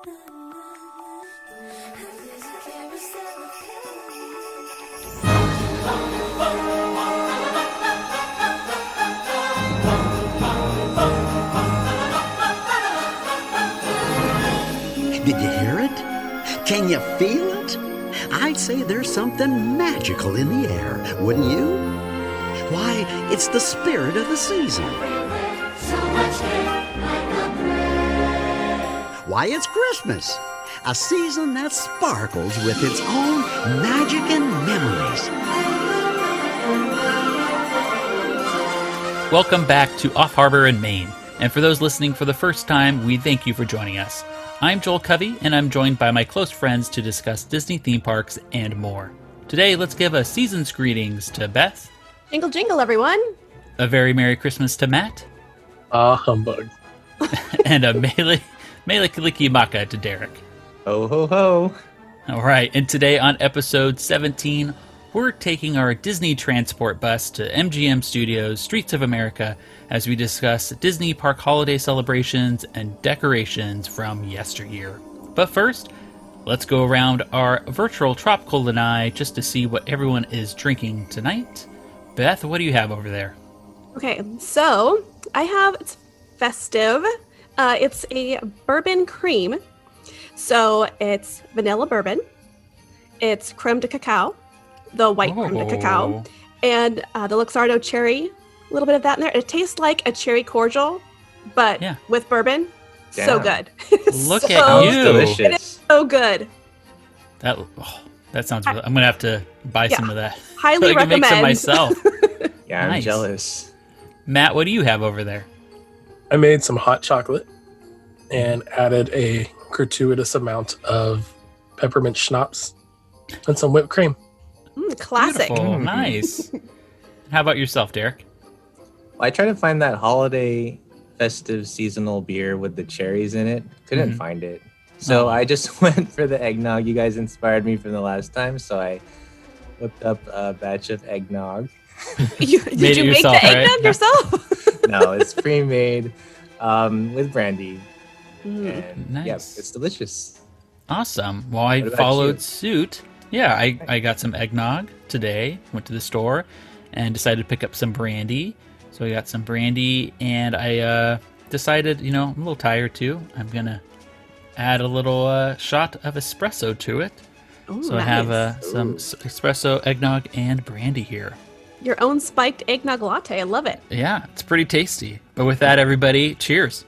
Did you hear it? Can you feel it? I'd say there's something magical in the air, wouldn't you? Why, it's the spirit of the season. Why, it's Christmas, a season that sparkles with its own magic and memories. Welcome back to Off Harbor in Maine. And for those listening for the first time, we thank you for joining us. I'm Joel Covey, and I'm joined by my close friends to discuss Disney theme parks and more. Today, let's give a season's greetings to Beth. Jingle, jingle, everyone. A very Merry Christmas to Matt. Humbug. And a Mele Kalikimaka to Derick. Ho, ho, ho. All right, and today on episode 17, we're taking our Disney transport bus to MGM Studios, Streets of America, as we discuss Disney park holiday celebrations and decorations from yesteryear. But first, let's go around our virtual tropical lanai just to see what everyone is drinking tonight. Beth, what do you have over there? Okay, so I have, it's festive. It's a bourbon cream. So it's vanilla bourbon. It's creme de cacao, the white creme de cacao, and the Luxardo cherry. A little bit of that in there. It tastes like a cherry cordial, but with bourbon. Damn. So good. Look at you. Delicious. It is so good. That sounds really, I'm going to have to buy some of that. Highly so I can recommend. make some myself. Yeah, I'm Nice. jealous. Matt, what do you have over there? I made some hot chocolate and added a gratuitous amount of peppermint schnapps and some whipped cream. Classic. Beautiful. Nice. How about yourself, Derick? Well, I tried to find that holiday festive seasonal beer with the cherries in it. Couldn't find it. So I just went for the eggnog. You guys inspired me from the last time, so I whipped up a batch of eggnog. Did you make yourself, the eggnog right? yourself? No, it's pre-made with brandy. And Nice. yeah, it's delicious. Awesome. Well, I What about followed you? suit. Yeah, I got some eggnog today. Went to the store and decided to pick up some brandy. So I got some brandy, and I decided, I'm a little tired too. I'm going to add a little shot of espresso to it. Ooh, So I have some espresso, eggnog, and brandy here. Your own spiked eggnog latte. I love it. Yeah, it's pretty tasty. But with that, everybody, cheers.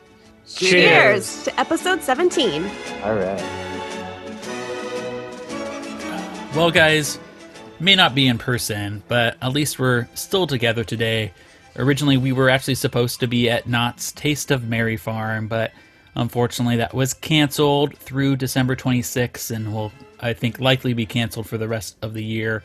Cheers to episode 17. All right. Well, guys, may not be in person, but at least we're still together today. Originally, we were actually supposed to be at Knott's Taste of Mary Farm, but unfortunately that was canceled through December 26th and will, I think, likely be canceled for the rest of the year,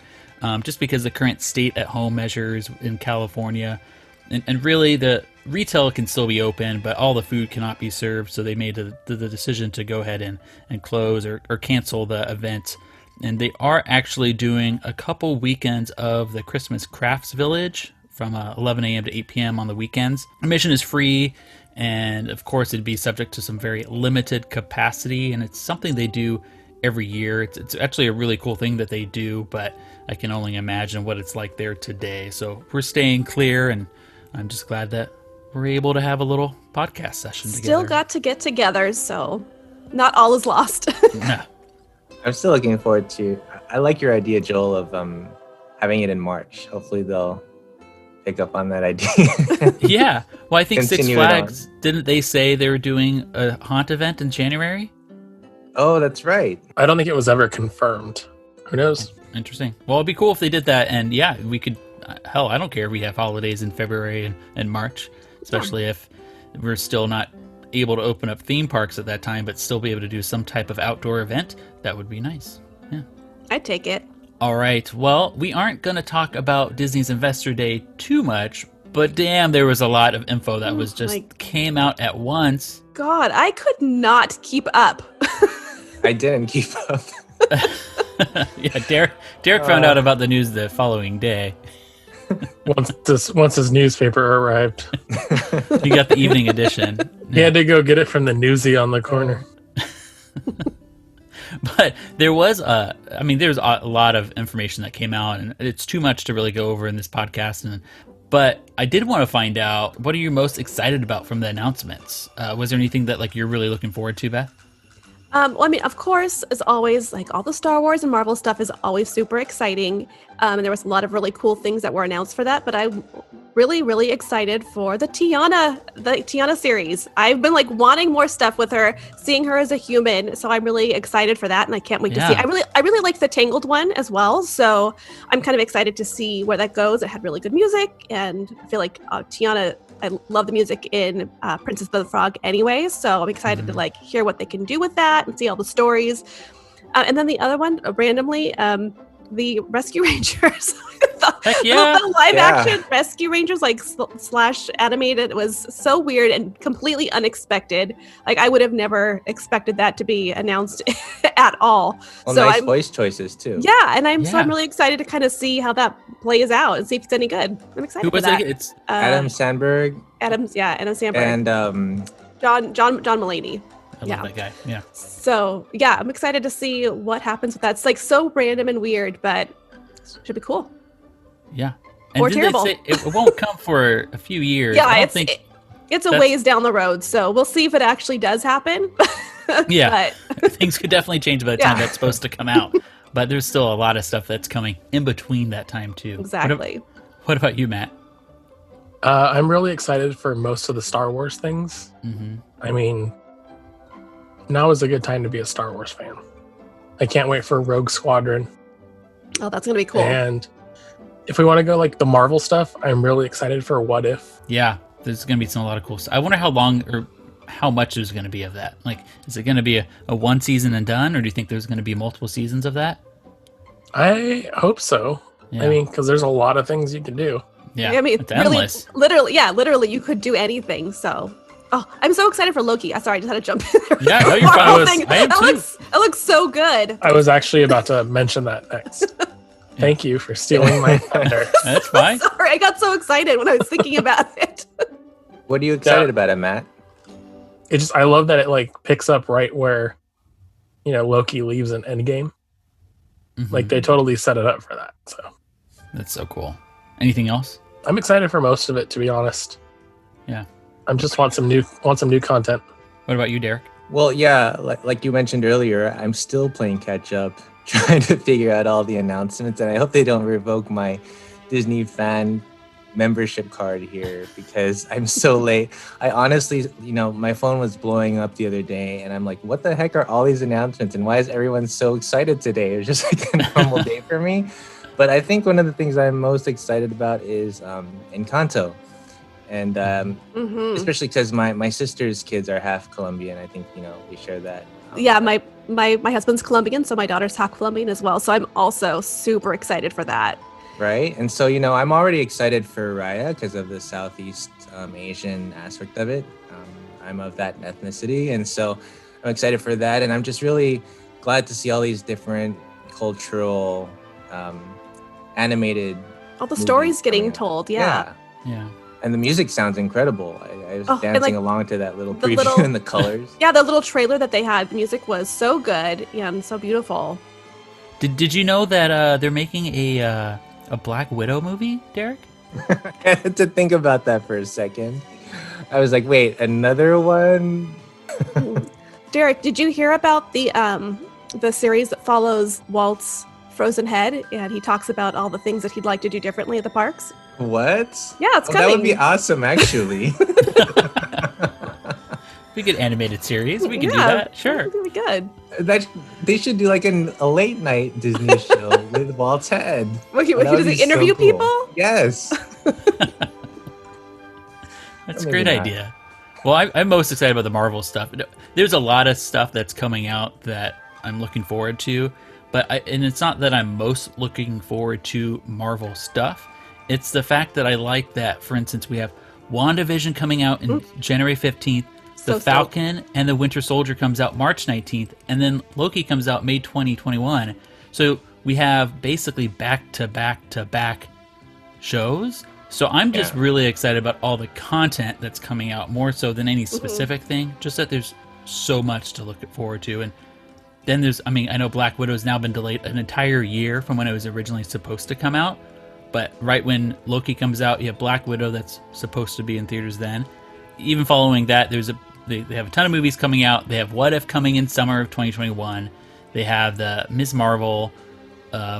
just because the current stay-at-home measures in California. And really, the retail can still be open, but all the food cannot be served, so they made the decision to go ahead and close or cancel the event. And they are actually doing a couple weekends of the Christmas Crafts Village from 11 a.m. to 8 p.m. on the weekends. Admission is free, and of course it'd be subject to some very limited capacity, and it's something they do every year. It's actually a really cool thing that they do, but I can only imagine what it's like there today. So we're staying clear, and I'm just glad that we're able to have a little podcast session together. Still got to get together, so not all is lost. Yeah. I'm still looking forward to. I like your idea, Joel, of having it in March. Hopefully they'll pick up on that idea. Yeah. Well, I think Six Continue it Flags, didn't they say they were doing a haunt event in January? Oh, that's right. I don't think it was ever confirmed. Who knows? Interesting. Well, it'd be cool if they did that, and yeah, we could. Hell, I don't care if we have holidays in February and March, especially if we're still not able to open up theme parks at that time, but still be able to do some type of outdoor event. That would be nice. Yeah. I'd take it. All right. Well, we aren't going to talk about Disney's Investor Day too much, but damn, there was a lot of info that was just came out at once. God, I could not keep up. I didn't keep up. Yeah, Derick found out about the news the following day. Once his newspaper arrived, He got the evening edition. he had to go get it from the newsie on the corner. But there was there's a lot of information that came out, and it's too much to really go over in this podcast. But I did want to find out, what are you most excited about from the announcements? Was there anything that like you're really looking forward to, Beth? Well, I mean, of course, as always, like all the Star Wars and Marvel stuff is always super exciting. And there was a lot of really cool things that were announced for that. But I'm really, really excited for the Tiana series. I've been like wanting more stuff with her, seeing her as a human. So I'm really excited for that, and I can't wait to see. I really like the Tangled one as well. So I'm kind of excited to see where that goes. It had really good music, and I feel like Tiana. I love the music in Princess of the Frog anyway, so I'm excited to like hear what they can do with that and see all the stories. And then the other one, randomly, the Rescue Rangers. Heck yeah. The live action Rescue Rangers, like slash animated, was so weird and completely unexpected. Like I would have never expected that to be announced at all. Well, so nice voice choices too. Yeah, and I'm really excited to kind of see how that plays out and see if it's any good. I'm excited for that. It's Adam Sandberg. Adam Sandberg. And John Mulaney. I love that guy. Yeah. So yeah, I'm excited to see what happens with that. It's like so random and weird, but it should be cool. Yeah. Or didn't terrible. they say it won't come for a few years? Yeah, I don't think it's a ways down the road, so we'll see if it actually does happen. Yeah. Things could definitely change by the time that's supposed to come out. But there's still a lot of stuff that's coming in between that time too. Exactly. What about you, Matt? I'm really excited for most of the Star Wars things. Mm-hmm. I mean, now is a good time to be a Star Wars fan. I can't wait for Rogue Squadron. Oh, that's going to be cool. And if we want to go like the Marvel stuff, I'm really excited for What If. Yeah, there's going to be a lot of cool stuff. I wonder how long or how much there's going to be of that. Like, is it going to be a one season and done, or do you think there's going to be multiple seasons of that? I hope so. Yeah. I mean, because there's a lot of things you can do. Yeah, I mean, it's endless. Literally, you could do anything. So, I'm so excited for Loki. Sorry, I just had to jump in there. Yeah, no, you're fine. I am too. It looks so good. I was actually about to mention that next. Thank you for stealing my thunder. That's fine. Sorry, I got so excited when I was thinking about it. What are you excited about it, Matt? I love that it like picks up right where, Loki leaves in Endgame. Mm-hmm. Like they totally set it up for that. So that's so cool. Anything else? I'm excited for most of it, to be honest. Yeah. I just want some new content. What about you, Derick? Well, yeah, like you mentioned earlier, I'm still playing catch up, trying to figure out all the announcements, and I hope they don't revoke my Disney fan membership card here because I'm so late. I honestly, my phone was blowing up the other day, and I'm like, what the heck are all these announcements, and why is everyone so excited today? It was just like a normal day for me. But I think one of the things I'm most excited about is Encanto. And especially because my sister's kids are half Colombian. I think, we share that. Yeah, my husband's Colombian, so my daughter's half Colombian as well. So I'm also super excited for that. Right. And so, I'm already excited for Raya because of the Southeast Asian aspect of it. I'm of that ethnicity. And so I'm excited for that. And I'm just really glad to see all these different cultural animated all the stories getting told. Yeah. And the music sounds incredible. I was dancing along to that little preview and the colors. Yeah, the little trailer that they had, the music was so good and so beautiful. Did you know that they're making a Black Widow movie, Derick? I had to think about that for a second. I was like, wait, another one? Derick, did you hear about the series that follows Walt's frozen head? And he talks about all the things that he'd like to do differently at the parks. What? Yeah, it's coming. That would be awesome, actually. We could animated series. We could do that. Sure. That would be good. They should do like a late night Disney show with Walt's head. What, he does he interview people? Yes. That's a great idea. Well, I'm most excited about the Marvel stuff. There's a lot of stuff that's coming out that I'm looking forward to, and it's not that I'm most looking forward to Marvel stuff. It's the fact that I like that, for instance, we have WandaVision coming out in January 15th, The Falcon and the Winter Soldier comes out March 19th, and then Loki comes out May 2021. So we have basically back-to-back-to-back shows. So I'm just really excited about all the content that's coming out, more so than any specific thing. Just that there's so much to look forward to. And then there's, I mean, I know Black Widow has now been delayed an entire year from when it was originally supposed to come out. But right when Loki comes out, you have Black Widow that's supposed to be in theaters then. Even following that, they have a ton of movies coming out. They have What If coming in summer of 2021. They have the Ms. Marvel,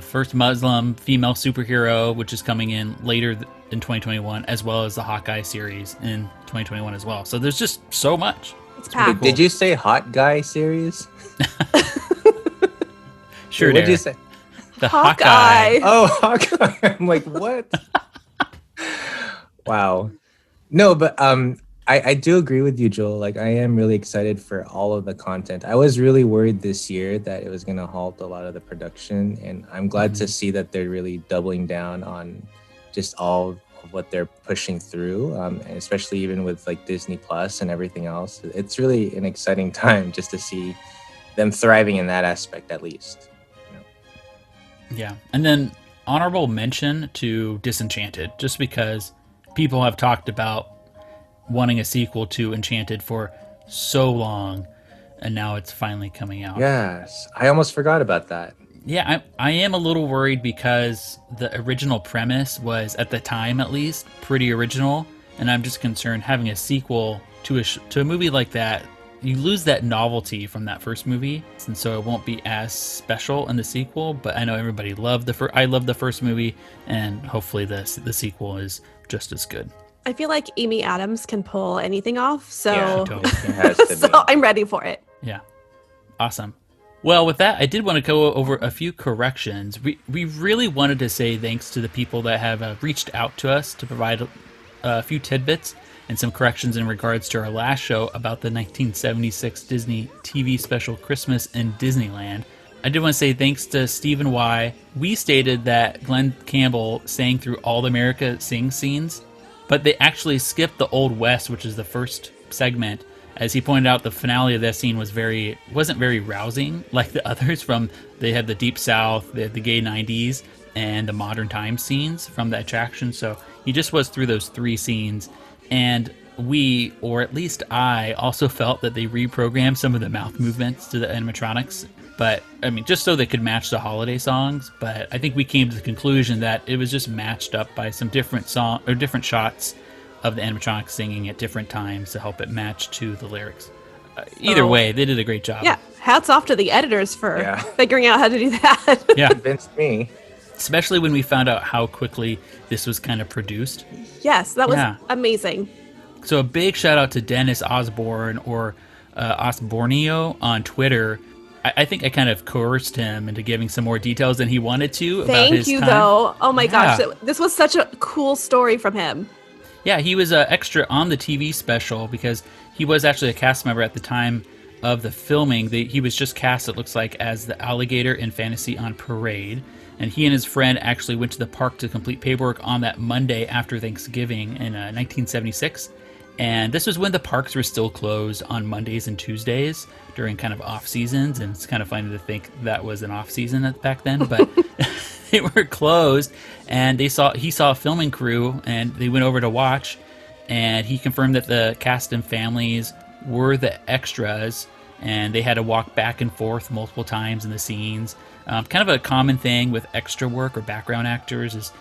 first Muslim female superhero, which is coming in later in 2021, as well as the Hawkeye series in 2021 as well. So there's just so much. It's packed. Did you say Hot Guy series? Sure, What did you Derick. say? The Hawkeye. Oh, Hawkeye. I'm like, what? Wow. No, but I do agree with you, Joel. Like, I am really excited for all of the content. I was really worried this year that it was going to halt a lot of the production, and I'm glad to see that they're really doubling down on just all of what they're pushing through, and especially even with like Disney Plus and everything else. It's really an exciting time just to see them thriving in that aspect, at least. Yeah. And then honorable mention to Disenchanted, just because people have talked about wanting a sequel to Enchanted for so long, and now it's finally coming out. Yes, I almost forgot about that. Yeah, I am a little worried because the original premise was, at the time at least, pretty original, and I'm just concerned having a sequel to a movie like that, you lose that novelty from that first movie, and so it won't be as special in the sequel. But I know everybody loved I loved the first movie, and hopefully the sequel is just as good. I feel like Amy Adams can pull anything off, so Yeah, totally. It has to so be. I'm ready for it. Yeah. Awesome. Well, with that, I did want to go over a few corrections. We really wanted to say thanks to the people that have reached out to us to provide a few tidbits and some corrections in regards to our last show about the 1976 Disney TV special Christmas in Disneyland. I did want to say thanks to Stephen Y. We stated that Glenn Campbell sang through All America Sing scenes, but they actually skipped the Old West, which is the first segment. As he pointed out, the finale of that scene wasn't very rousing like the others. They had the Deep South, they had the gay 90s, and the modern times scenes from the attraction. So he just was through those three scenes. And we, or at least I, also felt that they reprogrammed some of the mouth movements to the animatronics. But, I mean, just so they could match the holiday songs. But I think we came to the conclusion that it was just matched up by some different shots of the animatronics singing at different times to help it match to the lyrics. Either way, they did a great job. Yeah, hats off to the editors for Yeah. figuring out how to do that. Yeah, Convinced me. especially when we found out how quickly this was kind of produced. Yes, that was Yeah. amazing. So a big shout out to Dennis Osborne, or Osborneo on Twitter. I think I kind of coerced him into giving some more details than he wanted to about Thank his you, time. though. Oh my gosh, Yeah. this was such a cool story from him. Yeah, he was an extra on the TV special because he was actually a cast member at the time of the filming. He was just cast, it looks like, as the alligator in Fantasy on Parade. And he and his friend actually went to the park to complete paperwork on that Monday after Thanksgiving in 1976. And this was when the parks were still closed on Mondays and Tuesdays during kind of off seasons. And it's kind of funny to think that was an off season back then, but they were closed. And he saw a filming crew, and they went over to watch. And he confirmed that the cast and families were the extras, and they had to walk back and forth multiple times in the scenes. Kind of a common thing with extra work or background actors is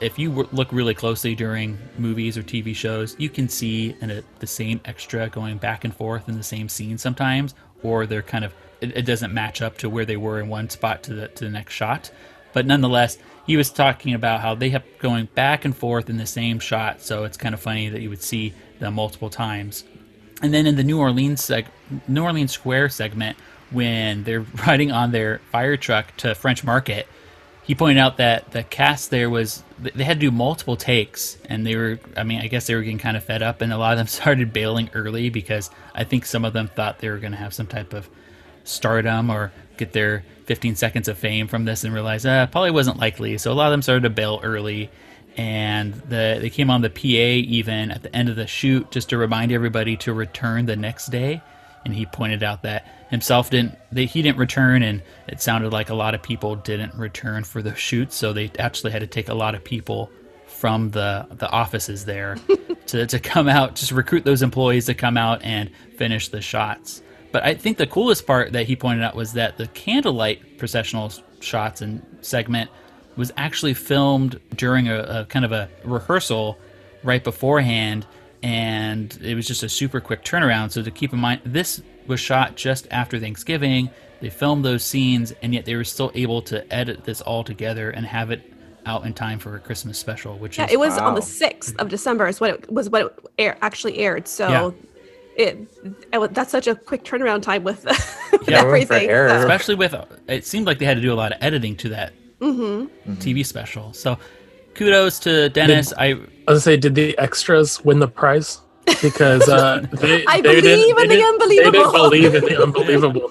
if you look really closely during movies or TV shows, you can see the same extra going back and forth in the same scene sometimes, or they're kind of it doesn't match up to where they were in one spot to the next shot. But nonetheless, he was talking about how they kept going back and forth in the same shot, so it's kind of funny that you would see them multiple times. And then in the New Orleans Square segment, when they're riding on their fire truck to French Market, he pointed out that the cast there they had to do multiple takes, and I guess they were getting kind of fed up, and a lot of them started bailing early because I think some of them thought they were going to have some type of stardom or get their 15 seconds of fame from this and realized probably wasn't likely. So a lot of them started to bail early, and they came on the PA even at the end of the shoot just to remind everybody to return the next day. And he pointed out that himself he didn't return, and it sounded like a lot of people didn't return for the shoots, so they actually had to take a lot of people from the offices there to come out, just recruit those employees to come out and finish the shots. But I think the coolest part that he pointed out was that the candlelight processional shots and segment was actually filmed during a kind of a rehearsal right beforehand, and it was just a super quick turnaround. So to keep in mind, this was shot just after Thanksgiving. They filmed those scenes, and yet they were still able to edit this all together and have it out in time for a Christmas special, which is it was on the 6th of December is what it actually aired. So that's such a quick turnaround time with, with everything. So. Especially with, it seemed like they had to do a lot of editing to that TV special. So kudos to Dennis. I was gonna say, did the extras win the prize? Because they believe in the unbelievable. They didn't believe in the unbelievable.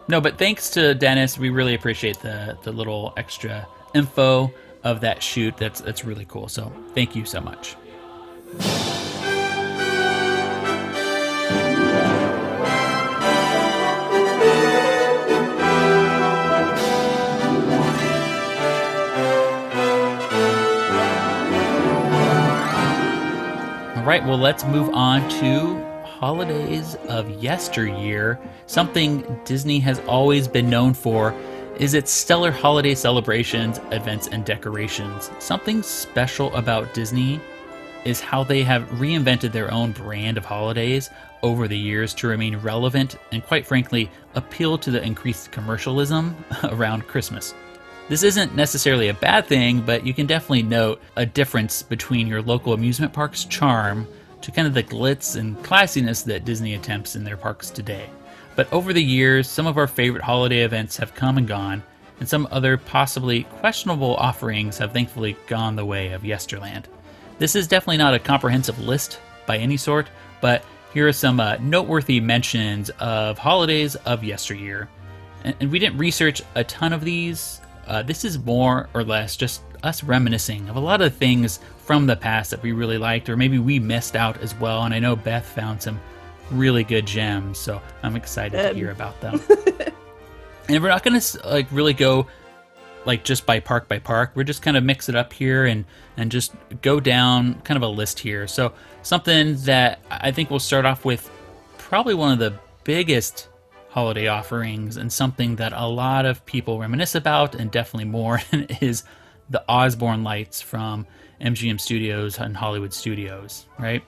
No, but thanks to Dennis, we really appreciate the little extra info of that shoot. That's really cool. So thank you so much. All right, well, let's move on to holidays of yesteryear. Something Disney has always been known for is its stellar holiday celebrations, events, and decorations. Something special about Disney is how they have reinvented their own brand of holidays over the years to remain relevant and, quite frankly, appeal to the increased commercialism around Christmas. This isn't necessarily a bad thing, but you can definitely note a difference between your local amusement park's charm to kind of the glitz and classiness that Disney attempts in their parks today. But over the years, some of our favorite holiday events have come and gone, and some other possibly questionable offerings have thankfully gone the way of Yesterland. This is definitely not a comprehensive list by any sort, but here are some noteworthy mentions of holidays of yesteryear. And we didn't research a ton of these. This is more or less just us reminiscing of a lot of things from the past that we really liked, or maybe we missed out as well. And I know Beth found some really good gems, so I'm excited to hear about them. And we're not going to really go just by park. We're just kind of mix it up here and just go down kind of a list here. So something that I think we'll start off with, probably one of the biggest holiday offerings and something that a lot of people reminisce about, and definitely more, is the Osborne Lights from MGM Studios and Hollywood Studios, right?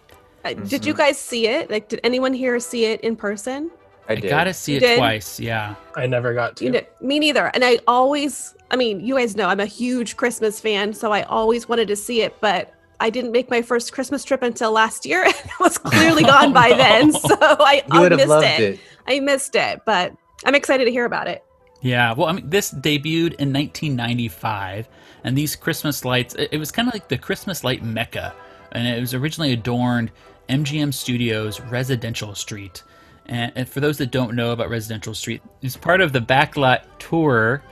Did you guys see it? Did anyone here see it in person? I did. Got to see it twice, yeah. I never got to. Me neither. And you guys know I'm a huge Christmas fan, so I always wanted to see it, but I didn't make my first Christmas trip until last year, and it was clearly gone by then, so I missed it. I missed it, but I'm excited to hear about it. Yeah, well, this debuted in 1995, and these Christmas lights, it was kind of like the Christmas light mecca, and it was originally adorned MGM Studios Residential Street. And for those that don't know about Residential Street, it's part of the Backlot Tour,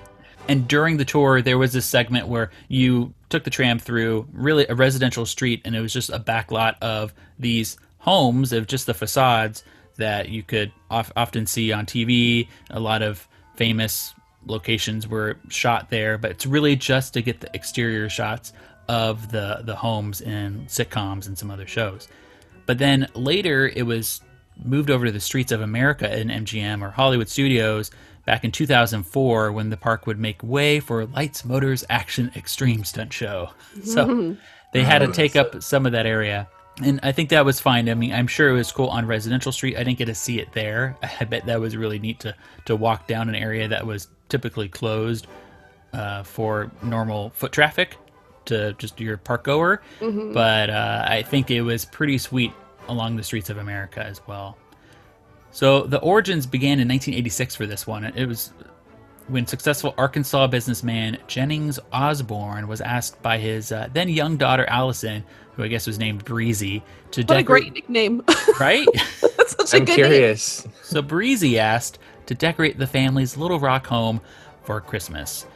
and during the tour, there was this segment where you took the tram through really a residential street, and it was just a backlot of these homes, of just the facades that you could often see on TV. A lot of famous locations were shot there, but it's really just to get the exterior shots of the homes in sitcoms and some other shows. But then later it was moved over to the Streets of America in MGM or Hollywood Studios back in 2004, when the park would make way for Lights, Motors, Action, Extreme Stunt Show. So they had to take up some of that area. And I think that was fine. I'm sure it was cool on Residential Street. I didn't get to see it there. I bet that was really neat to walk down an area that was typically closed for normal foot traffic to just your park goer. Mm-hmm. But I think it was pretty sweet along the Streets of America as well. So the origins began in 1986 for this one. It was when successful Arkansas businessman Jennings Osborne was asked by his then young daughter Allison, who I guess was named Breezy, to decorate. What a great nickname. Right? That's such a good curious. Name. So Breezy asked to decorate the family's Little Rock home for Christmas.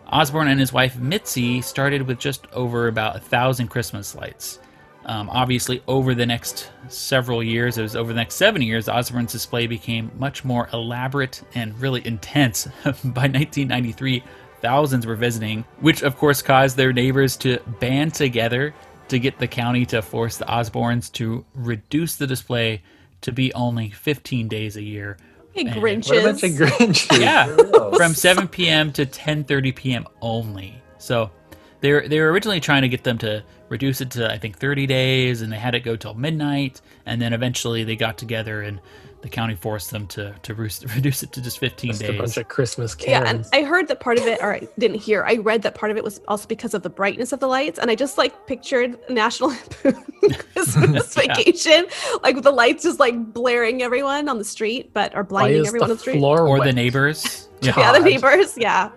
Osborne and his wife Mitzi started with just over about 1,000 Christmas lights. Obviously, over the next several years, it was over the next 7 years, Osborne's display became much more elaborate and really intense. By 1993, thousands were visiting, which of course caused their neighbors to band together to get the county to force the Osbornes to reduce the display to be only 15 days a year. Hey, And- Grinches. What a bunch of Grinches. Yeah, Gross. from 7 p.m. to 10:30 p.m. only. So they were originally trying to get them to reduce it to, I think, 30 days, and they had it go till midnight, and then eventually they got together and the county forced them to reduce it to just 15 Just days. a bunch of Christmas Yeah, and Karens. I heard that part of it, or I didn't hear, I read that part of it was also because of the brightness of the lights, and I just like pictured National Lampoon Christmas Yeah. Vacation, like with the lights just like blaring everyone on the street, or Why blinding is everyone the on the street. floor Or wet? the neighbors. Yeah, Yeah. the God. neighbors, yeah.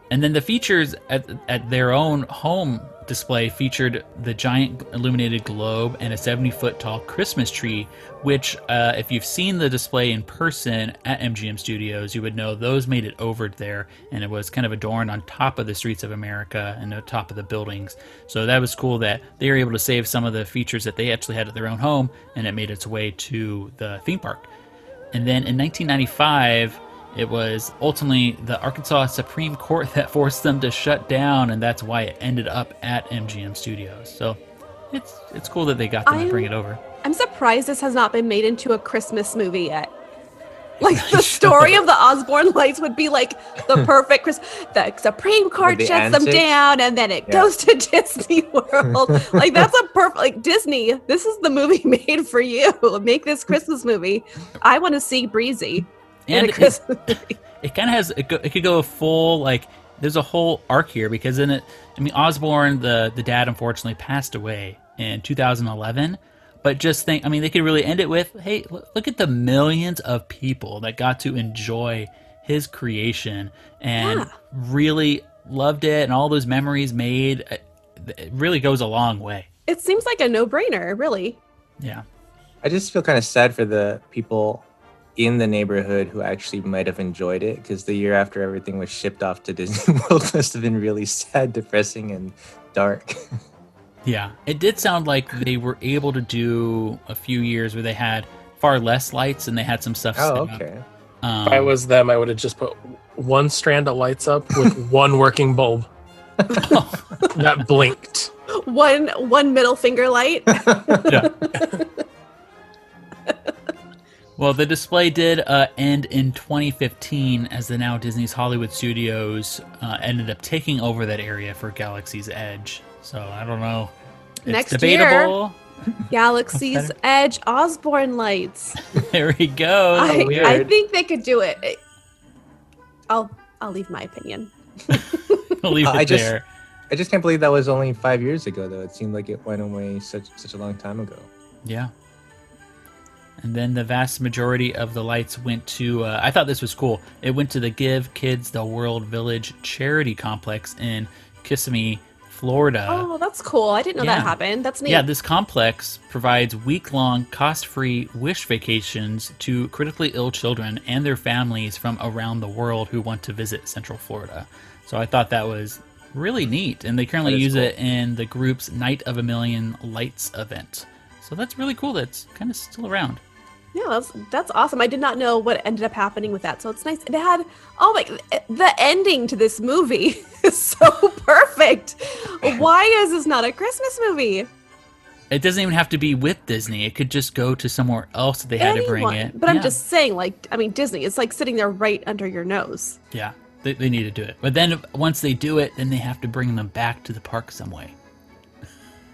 And then the features at their own home display featured the giant illuminated globe and a 70-foot tall Christmas tree, which if you've seen the display in person at MGM Studios, you would know those made it over there, and it was kind of adorned on top of the streets of America and the top of the buildings. So that was cool that they were able to save some of the features that they actually had at their own home, and it made its way to the theme park. And then in 1995, it was ultimately the Arkansas Supreme Court that forced them to shut down, and that's why it ended up at MGM Studios. So it's cool that they got them to bring it over. I'm surprised this has not been made into a Christmas movie yet. Like the story of the Osborne Lights would be like the perfect the Supreme Court With the shuts them antics? down and then it Yeah. goes to Disney World. Like that's a perfect, like Disney, this is the movie made for you. Make this Christmas movie. I want to see Breezy in And a Christmas movie. it kind of has it could go full, like there's a whole arc here, because in it, I mean, Osborne, the dad, unfortunately passed away in 2011. But just think, I mean, they could really end it with, hey, look at the millions of people that got to enjoy his creation and Yeah. really loved it, and all those memories made. It really goes a long way. It seems like a no-brainer, really. Yeah. I just feel kind of sad for the people in the neighborhood who actually might have enjoyed it, because the year after everything was shipped off to Disney World must have been really sad, depressing, and dark. Yeah, it did sound like they were able to do a few years where they had far less lights and they had some stuff set Oh, up. okay. If I was them, I would have just put one strand of lights up with one working bulb that blinked. One middle finger light. Yeah. Well, the display did end in 2015 as the now Disney's Hollywood Studios ended up taking over that area for Galaxy's Edge. So I don't know. It's Next debatable. Galaxy's Edge Osborne Lights. There we go. I weird. think they could do it. I'll leave my opinion. We'll leave I it just- there. I just can't believe that was only 5 years ago, though. It seemed like it went away such a long time ago. Yeah. And then the vast majority of the lights went to, I thought this was cool. It went to the Give Kids the World Village charity complex in Kissimmee, Florida. Oh, that's cool. I didn't know yeah. that happened. That's neat. Yeah, this complex provides week-long, cost-free wish vacations to critically ill children and their families from around the world who want to visit Central Florida. So I thought that was really neat. And they currently That is use cool. it in the group's Night of a Million Lights event. So that's really cool. That's kind of still around. Yeah, that's awesome. I did not know what ended up happening with that. So it's nice. It had the ending to this movie is so perfect. Why is this not a Christmas movie? It doesn't even have to be with Disney. It could just go to somewhere else that they had to bring Anyone. it. But I'm Yeah. just saying, Disney, it's like sitting there right under your nose. Yeah, they need to do it. But then once they do it, then they have to bring them back to the park some way.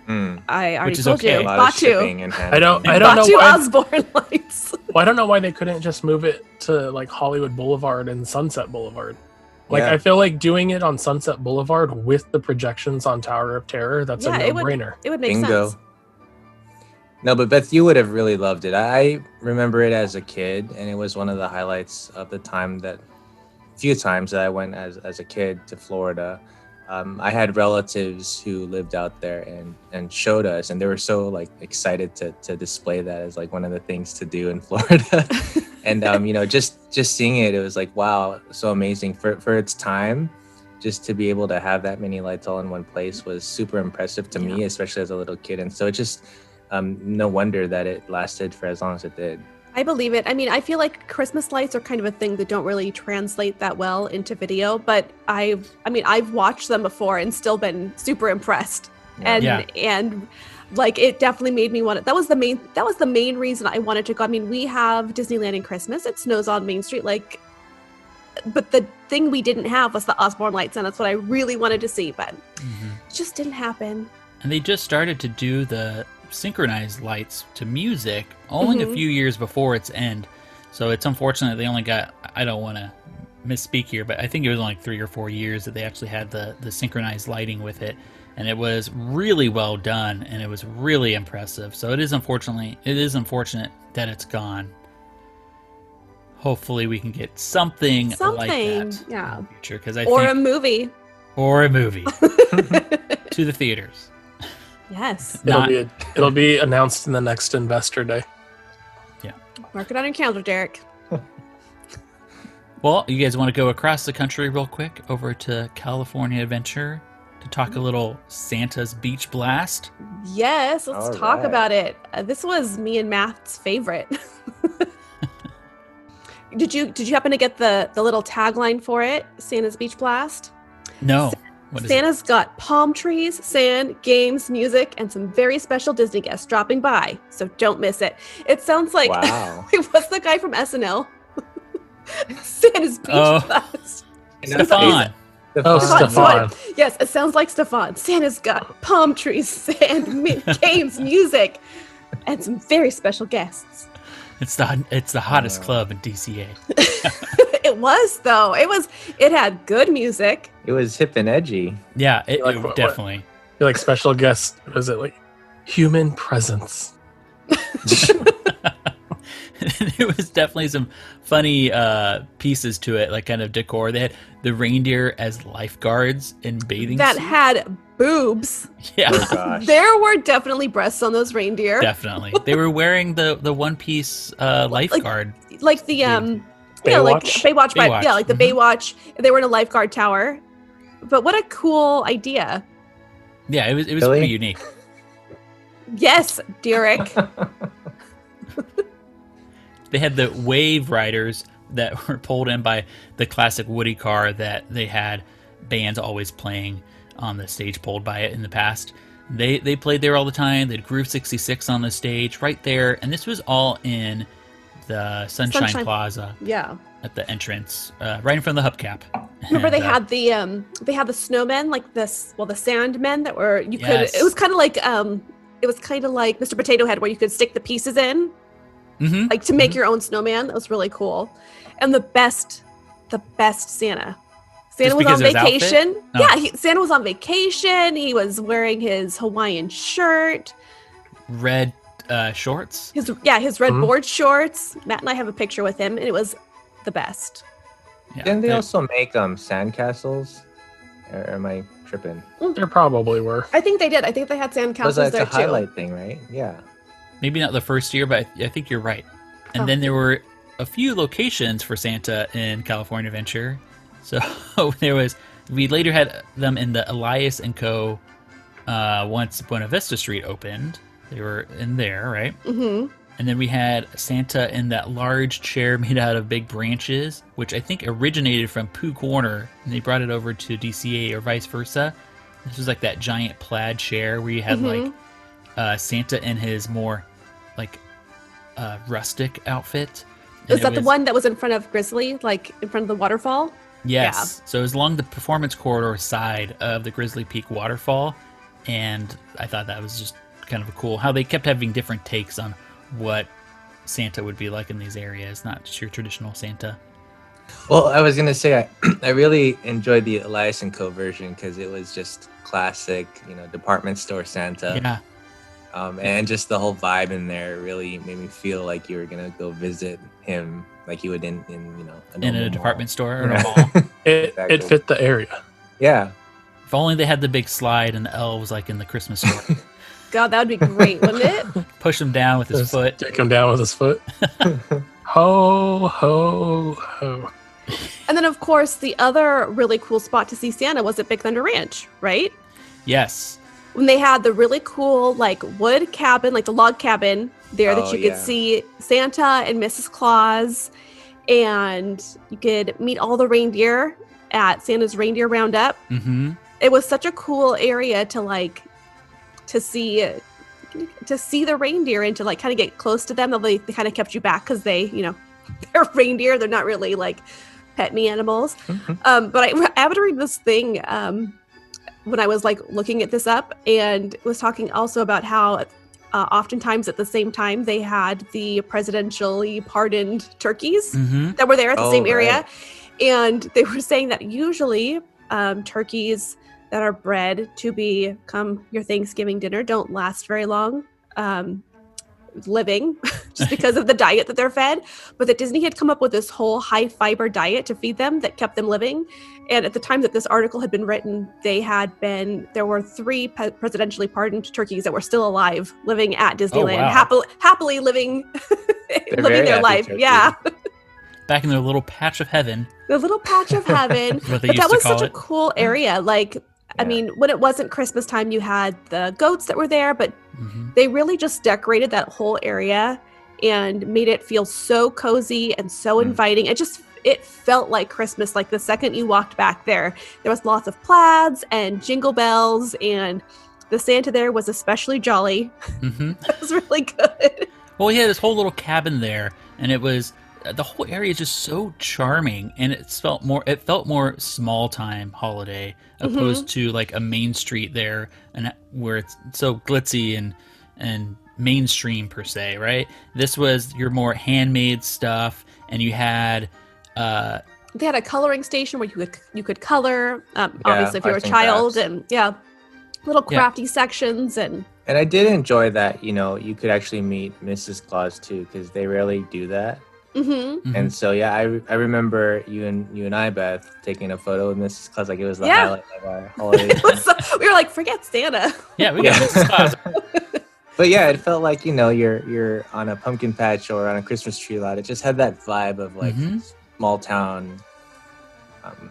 I already Which is told okay. you. A lot of Batu. shipping and I don't handling. know Batu why. Osborne Lights. Well, I don't know why they couldn't just move it to like Hollywood Boulevard and Sunset Boulevard. Like Yeah. I feel like doing it on Sunset Boulevard with the projections on Tower of Terror, that's Yeah, a it would- no-brainer. It would make Bingo. sense. No, but Beth, you would have really loved it. I remember it as a kid, and it was one of the highlights of the few times that I went as a kid to Florida. I had relatives who lived out there and showed us, and they were so like excited to display that as like one of the things to do in Florida. And just seeing it, it was like, wow, so amazing for its time. Just to be able to have that many lights all in one place was super impressive to me, especially as a little kid. And so it just no wonder that it lasted for as long as it did. I believe it. I mean, I feel like Christmas lights are kind of a thing that don't really translate that well into video, but I've watched them before and still been super impressed. And like it definitely made me want to. That was the main reason I wanted to go. I mean, we have Disneyland in Christmas. It snows on Main Street, but the thing we didn't have was the Osborne Lights, and that's what I really wanted to see, but it just didn't happen. And they just started to do the synchronized lights to music only a few years before its end. So it's unfortunate they only got, I don't want to misspeak here, but I think it was only 3 or 4 years that they actually had the synchronized lighting with it. And it was really well done, and it was really impressive. So it is unfortunate that it's gone. Hopefully we can get something like that in the future. A movie. Or a movie. To the theaters. Yes. It'll be announced in the next Investor Day. Yeah. Mark it on your calendar, Derick. Well, you guys want to go across the country real quick over to California Adventure to talk a little Santa's Beach Blast? Yes, let's talk about it. This was me and Matt's favorite. Did you happen to get the little tagline for it, Santa's Beach Blast? No. Santa's got palm trees, sand, games, music, and some very special Disney guests dropping by, so don't miss it. It sounds like what's the guy from SNL? Santa's Beach Blast. Stefan. Stefan. Yes, it sounds like Stefan. Santa's got palm trees, sand, games, music, and some very special guests. It's the hottest club in DCA. It was, though. It had good music. It was hip and edgy. Yeah, it definitely. You're like special guest. Was it like human presence? There was definitely some funny pieces to it, like kind of decor. They had the reindeer as lifeguards in bathing that suits. had boobs. Yeah, Oh, gosh. There were definitely breasts on those reindeer. definitely. They were wearing the one piece lifeguard. Like the like Baywatch? Baywatch. Yeah, like the Baywatch. They were in a lifeguard tower. But what a cool idea! Yeah, it was Really? pretty unique. Yes, Derick. They had the wave riders that were pulled in by the classic Woody car that they had bands always playing on the stage pulled by it in the past. They played there all the time. They had Groove 66 on the stage right there, and this was all in the Sunshine Plaza. Yeah. At the entrance, right in front of the hubcap. Remember they had the snowmen, like the sandmen that were Yes. It was kind of like Mr. Potato Head, where you could stick the pieces in, like to make your own snowman. That was really cool. And the best Santa. Santa was on vacation. Santa was on vacation. He was wearing his Hawaiian shirt, red shorts. his red board shorts. Matt and I have a picture with him, and it was the best. Yeah, Didn't they also make sandcastles? Or am I tripping? There probably were. I think they did. I think they had sandcastles That's there a too. highlight thing, right? Yeah. Maybe not the first year, but I think you're right. And then there were a few locations for Santa in California Adventure. So we later had them in the Elias & Co. Once Buena Vista Street opened. They were in there, right? Mm-hmm. And then we had Santa in that large chair made out of big branches, which I think originated from Pooh Corner, and they brought it over to DCA or vice versa. This was like that giant plaid chair where you had like Santa in his more like rustic outfit. Is that the one that was in front of Grizzly, like in front of the waterfall? Yes. So it was along the performance corridor side of the Grizzly Peak waterfall, and I thought that was just kind of cool how they kept having different takes on what Santa would be like in these areas, not just your traditional Santa. Well, I was gonna say I really enjoyed the Elias & Co. version because it was just classic, department store Santa. Yeah. And just the whole vibe in there really made me feel like you were gonna go visit him like you would in a department store or Yeah. a mall. It fit the area. Yeah. If only they had the big slide and the elves like in the Christmas store. God, that would be great, wouldn't it? Push him down with his Just foot. Take him down with his foot. Ho, ho, ho. And then, of course, the other really cool spot to see Santa was at Big Thunder Ranch, right? Yes. When they had the really cool, like, wood cabin, like the log cabin there that Oh, you could yeah. see Santa and Mrs. Claus, and you could meet all the reindeer at Santa's Reindeer Roundup. Mm-hmm. It was such a cool area to see the reindeer and to like kind of get close to them. They kind of kept you back because they, they're reindeer. They're not really like pet me animals. But I would read this thing when I was like looking at this up, and it was talking also about how oftentimes at the same time they had the presidentially pardoned turkeys that were there at the same area. And they were saying that usually turkeys that are bred to become your Thanksgiving dinner don't last very long living just because of the diet that they're fed. But that Disney had come up with this whole high fiber diet to feed them that kept them living. And at the time that this article had been written, there were 3 presidentially pardoned turkeys that were still alive living at Disneyland, happily living living their life. turkeys. Yeah. Back in their little patch of heaven. The little patch of heaven. What they But used that to was call such it. a cool area. Like, I mean, when it wasn't Christmas time, you had the goats that were there, but they really just decorated that whole area and made it feel so cozy and so inviting. It felt like Christmas. Like the second you walked back there was lots of plaids and jingle bells, and the Santa there was especially jolly. It was really good. Well, he had this whole little cabin there, and it was the whole area is just so charming, and it felt more small time holiday opposed to like a main street there, and where it's so glitzy and mainstream per se, right? This was your more handmade stuff, and you had they had a coloring station where you could color, obviously if you're a arts and child, crafts. and little crafty sections. And I did enjoy that, you could actually meet Mrs. Claus too, because they rarely do that. And so I remember you and I, Beth, taking a photo with Mrs. Claus. Like it was the highlight of our holiday. We were like, forget Santa. Yeah, we got Mrs. Claus. But yeah, it felt like you're on a pumpkin patch or on a Christmas tree lot. It just had that vibe of like small town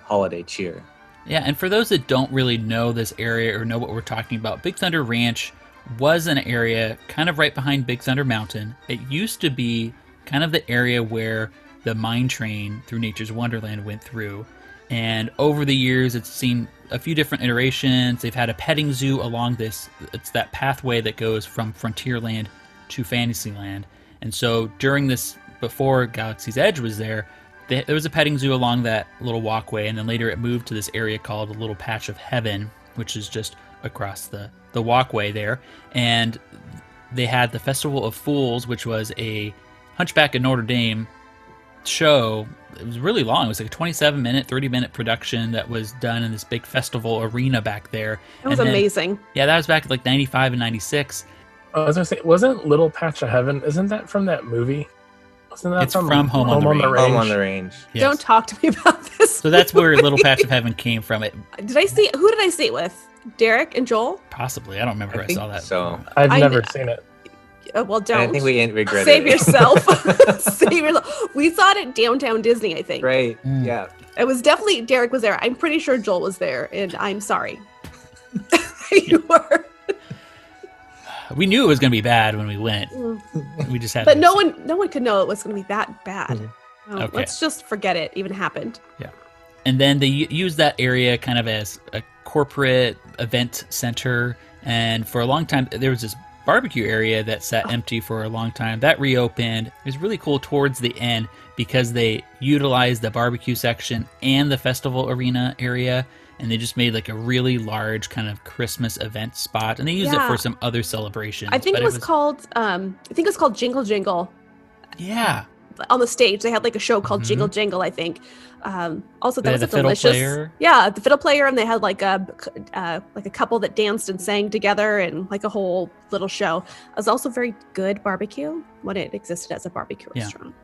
holiday cheer. Yeah, and for those that don't really know this area or know what we're talking about, Big Thunder Ranch was an area kind of right behind Big Thunder Mountain. It used to be kind of the area where the mine train through Nature's Wonderland went through. And over the years, it's seen a few different iterations. They've had a petting zoo along this. It's that pathway that goes from Frontierland to Fantasyland. And so during this, before Galaxy's Edge was there was a petting zoo along that little walkway. And then later it moved to this area called the Little Patch of Heaven, which is just across the walkway there. And they had the Festival of Fools, which was a Hunchback of Notre Dame show. It was really long. It was like a 27-minute, 30-minute production that was done in this big festival arena back there. It was amazing. Yeah, that was back in like 95 and 96. I was gonna say, wasn't Little Patch of Heaven? Isn't that from that movie? Wasn't that It's from Home on the Range. Home on the Range. Yes. Don't talk to me about this. So that's where Little Patch of Heaven came from. It Who did I see it with? Derick and Joel? possibly. I don't remember where I saw that. So I've I- never seen it. Well, don't. I think we regretted Save it. yourself. Save yourself. We saw it at Downtown Disney, I think. Right. Mm. Yeah. It was definitely Derick was there. I'm pretty sure Joel was there, and I'm sorry. You were. We knew it was going to be bad when we went. We just had But to- no one could know it was going to be that bad. Oh, Okay. Let's just forget it even happened. And then they used that area kind of as a corporate event center. And for a long time, there was this barbecue area that sat empty for a long time. That reopened. It was really cool towards the end because they utilized the barbecue section and the festival arena area. And they just made like a really large kind of Christmas event spot. And they used it Yeah. for some other celebrations. I think but it was called Jingle Jingle. Yeah. On the stage, they had like a show called Jingle Jingle, I think. Also, They that was had a the fiddle delicious. player. Yeah, the fiddle player, and they had like a couple that danced and sang together, and like a whole little show. It was also very good barbecue when it existed as a barbecue Yeah. restaurant.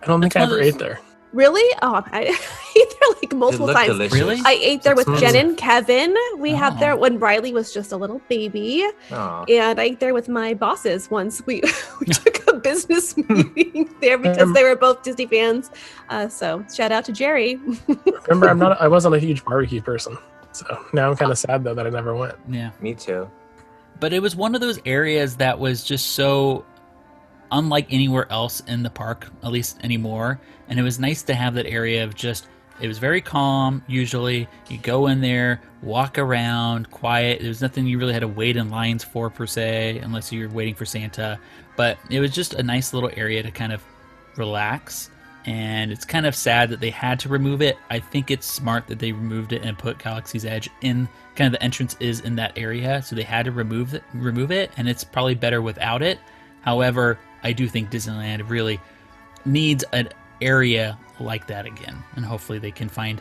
I don't think I That's ever one of ate there. Really? Oh, I ate there like multiple looked times. delicious. Really? I ate there with That's Jen amazing. and Kevin. We had Oh. there when Riley was just a little baby. Aw. And I ate there with my bosses once. We took a business meeting there because they were both Disney fans. So shout out to Jerry. Remember, I wasn't a huge barbecue person. So now I'm kind of sad though that I never went. Yeah. Me too. But it was one of those areas that was just so unlike anywhere else in the park, at least anymore. And it was nice to have that area of just, it was very calm. Usually you go in there, walk around, quiet. There was nothing you really had to wait in lines for per se, unless you're waiting for Santa. But it was just a nice little area to kind of relax. And it's kind of sad that they had to remove it. I think it's smart that they removed it and put Galaxy's Edge in, kind of the entrance is in that area. So they had to remove it, and it's probably better without it. However, I do think Disneyland really needs an area like that again, and hopefully they can find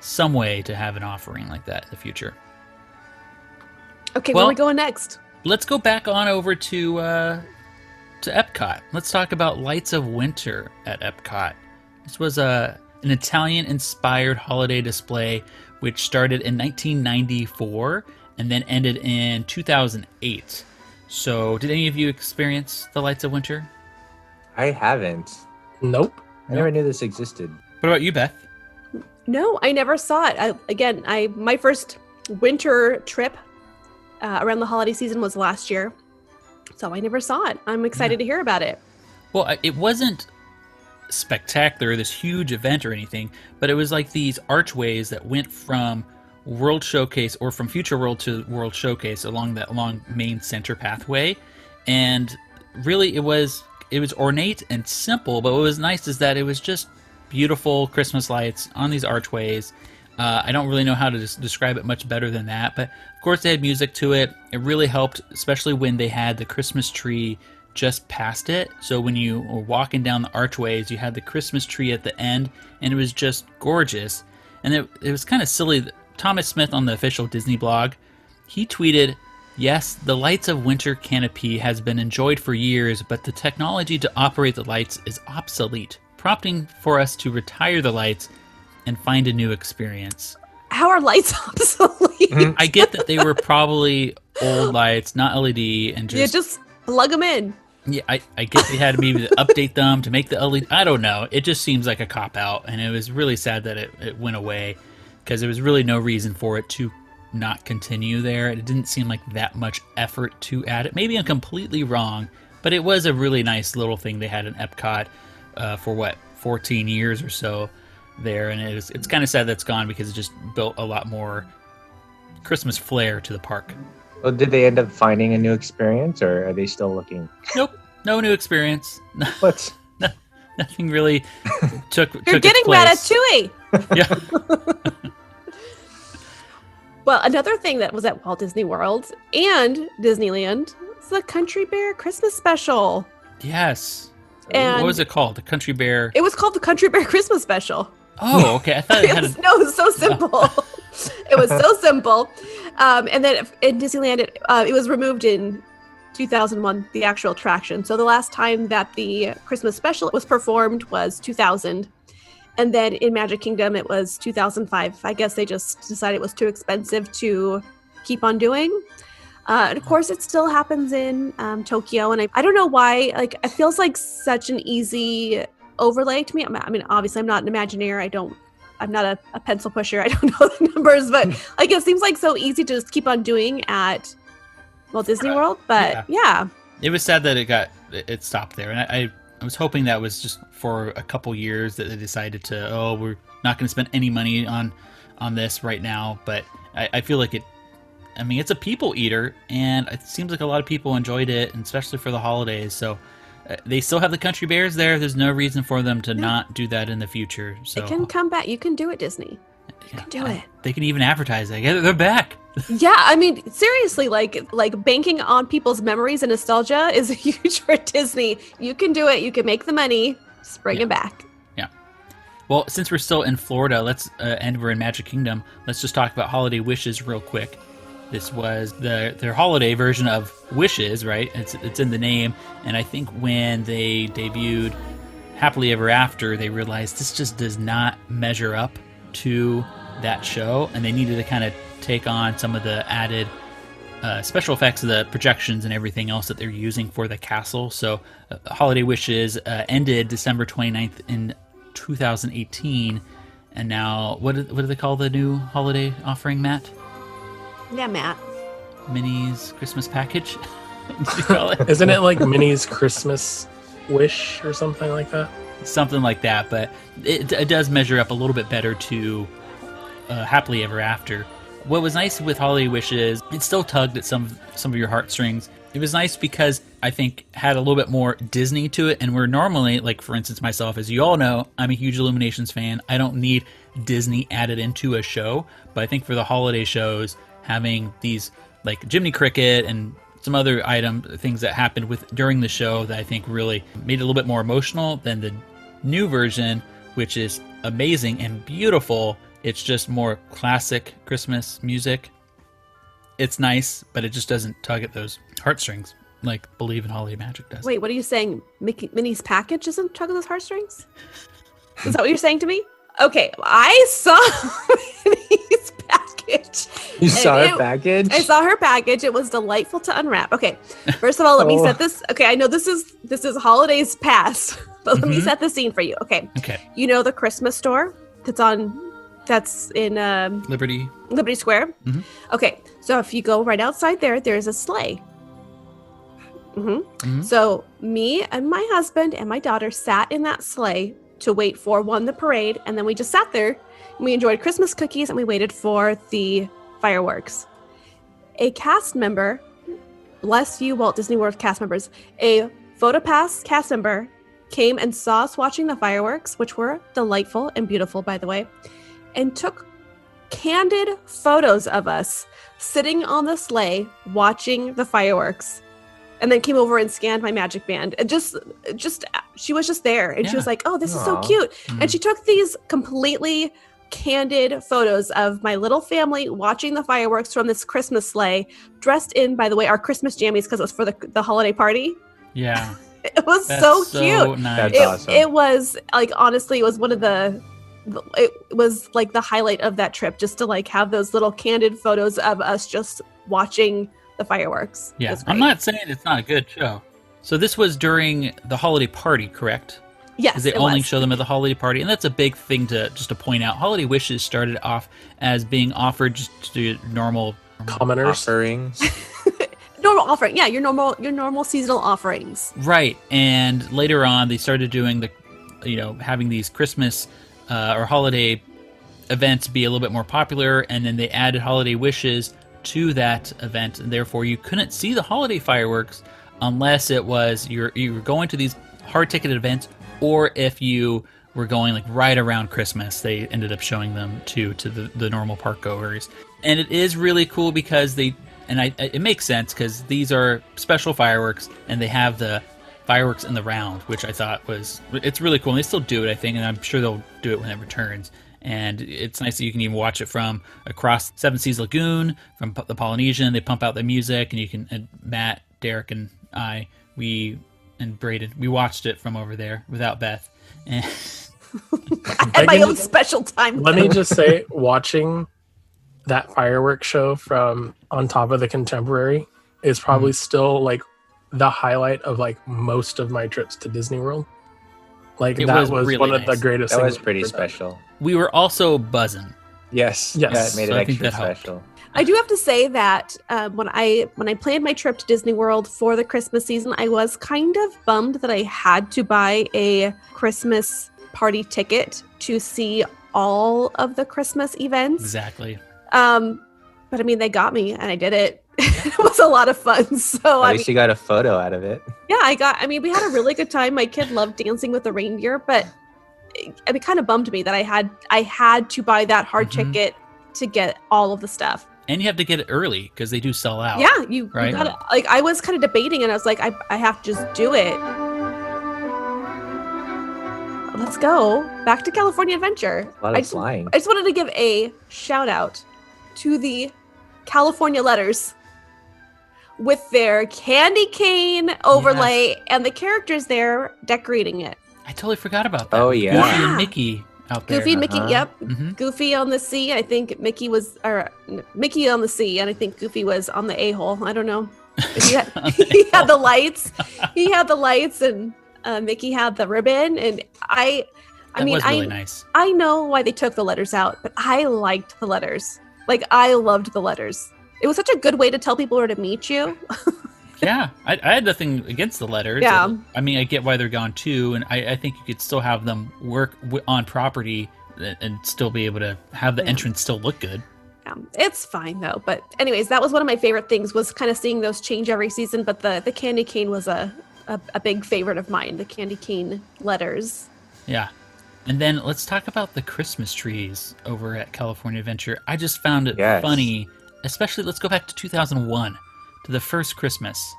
some way to have an offering like that in the future. Okay, Well, where are we going next? Let's go back on over to Epcot. Let's talk about Lights of Winter at Epcot. This was an Italian-inspired holiday display which started in 1994 and then ended in 2008. So, did any of you experience the Lights of Winter? I haven't. Nope. I never knew this existed. What about you, Beth? No, I never saw it. My first winter trip around the holiday season was last year, so I never saw it. I'm excited to hear about it. Well, it wasn't spectacular, this huge event or anything, but it was like these archways that went from World Showcase or from Future World to World Showcase along that long main center pathway. And really it was ornate and simple, but what was nice is that it was just beautiful Christmas lights on these archways. I don't really know how to describe it much better than that, but of course they had music to it. It really helped, especially when they had the Christmas tree just past it. So when you were walking down the archways, you had the Christmas tree at the end, and it was just gorgeous. And it was kind of silly that Thomas Smith on the official Disney blog, he tweeted, "Yes, the Lights of Winter canopy has been enjoyed for years, but the technology to operate the lights is obsolete, prompting for us to retire the lights and find a new experience." How are lights obsolete? I get that they were probably old lights, not LED, and Just plug them in. yeah, I get they had to maybe update them to make the LED. I don't know. It just seems like a cop-out, and it was really sad that it went away because there was really no reason for it to not continue there. It didn't seem like that much effort to add it. Maybe I'm completely wrong, but it was a really nice little thing they had in Epcot for 14 years or so there, and it's kind of sad that's gone because it just built a lot more Christmas flair to the park. Well, did they end up finding a new experience, or are they still looking? Nope, no new experience. What? Nothing really took. You're took its getting mad at place. Chewie. Yeah. Well, another thing that was at Walt Disney World and Disneyland is the Country Bear Christmas Special. Yes. And What was it called? The Country Bear. it was called the Country Bear Christmas Special. Oh, okay. I thought it had. It was so simple. It was so simple. And then in Disneyland, it was removed in 2001, the actual attraction. So the last time that the Christmas special was performed was 2000. And then in Magic Kingdom, it was 2005. I guess they just decided it was too expensive to keep on doing. And of course, it still happens in Tokyo. And I don't know why. Like, it feels like such an easy overlay to me. I mean, obviously, I'm not an Imagineer. I'm not a pencil pusher. I don't know the numbers, but like it seems like so easy to just keep on doing at Walt Disney World. But yeah. It was sad that it stopped there, and I was hoping that was just for a couple years that they decided to, we're not going to spend any money on this right now. But I feel like it's a people eater, and it seems like a lot of people enjoyed it, and especially for the holidays. So they still have the Country Bears there. There's no reason for them to not do that in the future. So It can come back. You can do it, Disney. You can do it. They can even advertise it. Yeah, they're back. Yeah, I mean, seriously, like banking on people's memories and nostalgia is huge for Disney. You can do it. You can make the money. Just bring it back. Yeah. Well, since we're still in Florida, and we're in Magic Kingdom, let's just talk about Holiday Wishes real quick. This was their holiday version of Wishes, right? It's in the name, and I think when they debuted Happily Ever After, they realized this just does not measure up to that show, and they needed to kind of take on some of the added special effects of the projections and everything else that they're using for the castle. So Holiday Wishes ended December 29th in 2018, and now what do they call the new holiday offering, Matt? Yeah, Matt. Minnie's Christmas package? What do you call it? Isn't it like Minnie's Christmas Wish or something like that. Something like that, but it does measure up a little bit better to Happily Ever After. What was nice with Holiday Wishes, it still tugged at some of your heartstrings. It was nice because I think had a little bit more Disney to it, and we're normally, like for instance myself, as you all know, I'm a huge Illuminations fan. I don't need Disney added into a show, but I think for the holiday shows, having these like Jiminy Cricket and some other things that happened during the show that I think really made it a little bit more emotional than the new version, which is amazing and beautiful. It's just more classic Christmas music. It's nice, but it just doesn't tug at those heartstrings like Believe in Holiday Magic does. Wait, what are you saying? Minnie's package doesn't tug at those heartstrings? Is that what you're saying to me? Okay, I saw Minnie's package. You saw her package? I saw her package. It was delightful to unwrap. Okay, first of all, let me set this. Okay, I know this is holidays past, but let me set the scene for you. Okay. You know the Christmas store that's in Liberty Square? Mm-hmm. Okay, so if you go right outside there's a sleigh. So me and my husband and my daughter sat in that sleigh to wait for the parade, and then we just sat there and we enjoyed Christmas cookies and we waited for the fireworks. A cast member, bless you Walt Disney World cast members, a PhotoPass cast member came and saw us watching the fireworks, which were delightful and beautiful, by the way, and took candid photos of us sitting on the sleigh watching the fireworks, and then came over and scanned my Magic Band. And just she was just there, and she was like, "Oh, this is so cute." And she took these completely candid photos of my little family watching the fireworks from this Christmas sleigh, dressed in, by the way, our Christmas jammies because it was for the holiday party. Yeah. It was so cute. Nice. That's awesome. It was like, honestly, it was it was like the highlight of that trip, just to like have those little candid photos of us just watching the fireworks. Yeah, I'm not saying it's not a good show. So this was during the holiday party, correct? Yes, because they only show them at the holiday party, and that's a big thing to point out. Holiday Wishes started off as being offered just to normal commoners offerings. Normal offering, yeah, your normal seasonal offerings. Right, and later on they started doing having these Christmas or holiday events be a little bit more popular, and then they added Holiday Wishes to that event, and therefore you couldn't see the holiday fireworks unless it was you were going to these hard ticket events, or if you were going like right around Christmas, they ended up showing them to the normal park goers. And it is really cool because it makes sense because these are special fireworks, and they have the fireworks in the round, which I thought it's really cool. And they still do it, I think, and I'm sure they'll do it when it returns. And it's nice that you can even watch it from across Seven Seas Lagoon, from the Polynesian. They pump out the music, and you can. And Matt, Derick, and I, and Braden, we watched it from over there without Beth. And I had my own special time. Let me just say, watching that fireworks show from on top of the Contemporary is probably still like the highlight of like most of my trips to Disney World. Like that was really one nice. of the greatest That things. was pretty special. we were also buzzing. Yes. Yes. Yeah, it made So I it think extra that helped. special. I do have to say that when I planned my trip to Disney World for the Christmas season, I was kind of bummed that I had to buy a Christmas party ticket to see all of the Christmas events. Exactly. But I mean, they got me, and I did it. It was a lot of fun. So At I least you got a photo out of it. yeah, we had a really good time. My kid loved dancing with the reindeer, but it kind of bummed me that I had to buy that hard ticket to get all of the stuff. And you have to get it early because they do sell out. Yeah, you Right. gotta, like, I was kind of debating, and I was like, I have to just do it. Let's go back to California Adventure. A lot of flying. I just wanted to give a shout out to the California letters with their candy cane overlay and the characters there decorating it. I totally forgot about that. Oh, yeah. Goofy Yeah. and Mickey out there. Goofy and Mickey, yep. Mhm. Goofy on the sea. I think Mickey on the sea, and I think Goofy was on the a-hole. I don't know. He had the lights. He had the lights, and Mickey had the ribbon. And I That mean, was really nice. I know why they took the letters out, but I liked the letters. Like, I loved the letters. It was such a good way to tell people where to meet you. Yeah, I had nothing against the letters. Yeah. I mean, I get why they're gone too, and I think you could still have them work on property and still be able to have the entrance still look good. It's fine though. But anyways, that was one of my favorite things, was kind of seeing those change every season. But the candy cane was a big favorite of mine, the candy cane letters. Yeah. And then let's talk about the Christmas trees over at California Adventure. I just found it funny, especially let's go back to 2001, to the first Christmas.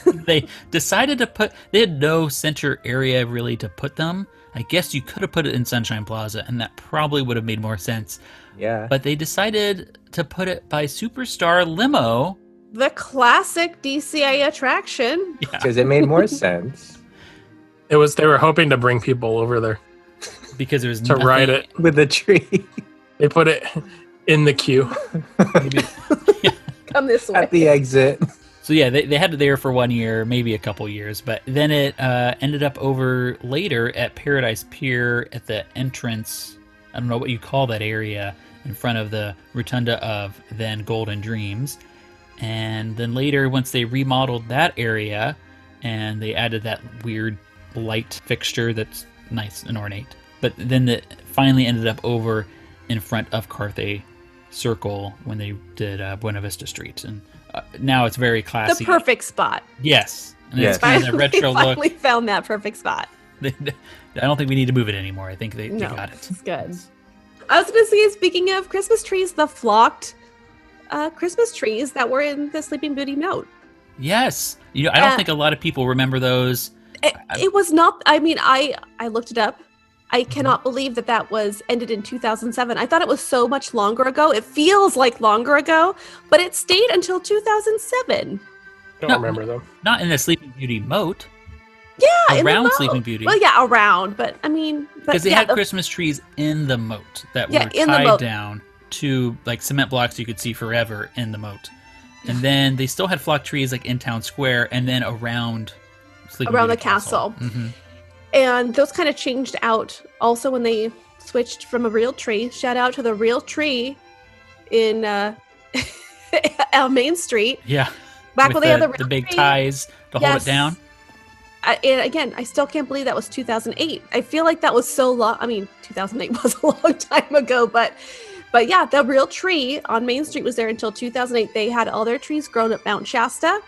They decided to they had no center area really to put them. I guess you could have put it in Sunshine Plaza, and that probably would have made more sense. Yeah. But they decided to put it by Superstar Limo. The classic DCA attraction. Because it made more sense. They were hoping to bring people over there Because there's to ride it with the tree. They put it in the queue. Come this way. At the exit. So yeah, they had it there for 1 year, maybe a couple years, but then it ended up over later at Paradise Pier at the entrance. I don't know what you call that area in front of the rotunda of then Golden Dreams. And then later, once they remodeled that area and they added that weird light fixture that's nice and ornate. But then it finally ended up over in front of Carthay Circle when they did Buena Vista Street. And now it's very classy. The perfect spot. Yes. And it's kind of the retro look. Finally found that perfect spot. I don't think we need to move it anymore. I think they got it. It's good. I was going to say, speaking of Christmas trees, the flocked Christmas trees that were in the Sleeping Beauty note. Yes. You know, I don't think a lot of people remember those. It was not, I mean, I looked it up. I cannot believe that was ended in 2007. I thought it was so much longer ago. It feels like longer ago, but it stayed until 2007. Don't remember them. Not in the Sleeping Beauty moat. Yeah, around Sleeping Beauty. Well, yeah, around, but I mean, because they had Christmas trees in the moat that were tied down to like cement blocks you could see forever in the moat, and then they still had flock trees like in Town Square and then around Sleeping Beauty the castle. Mm-hmm. And those kind of changed out also when they switched from a real tree. Shout out to the real tree in Main Street. Yeah. Back when they had the big ties to hold it down. And again, I still can't believe that was 2008. I feel like that was so long. I mean, 2008 was a long time ago, but yeah, the real tree on Main Street was there until 2008. They had all their trees grown at Mount Shasta,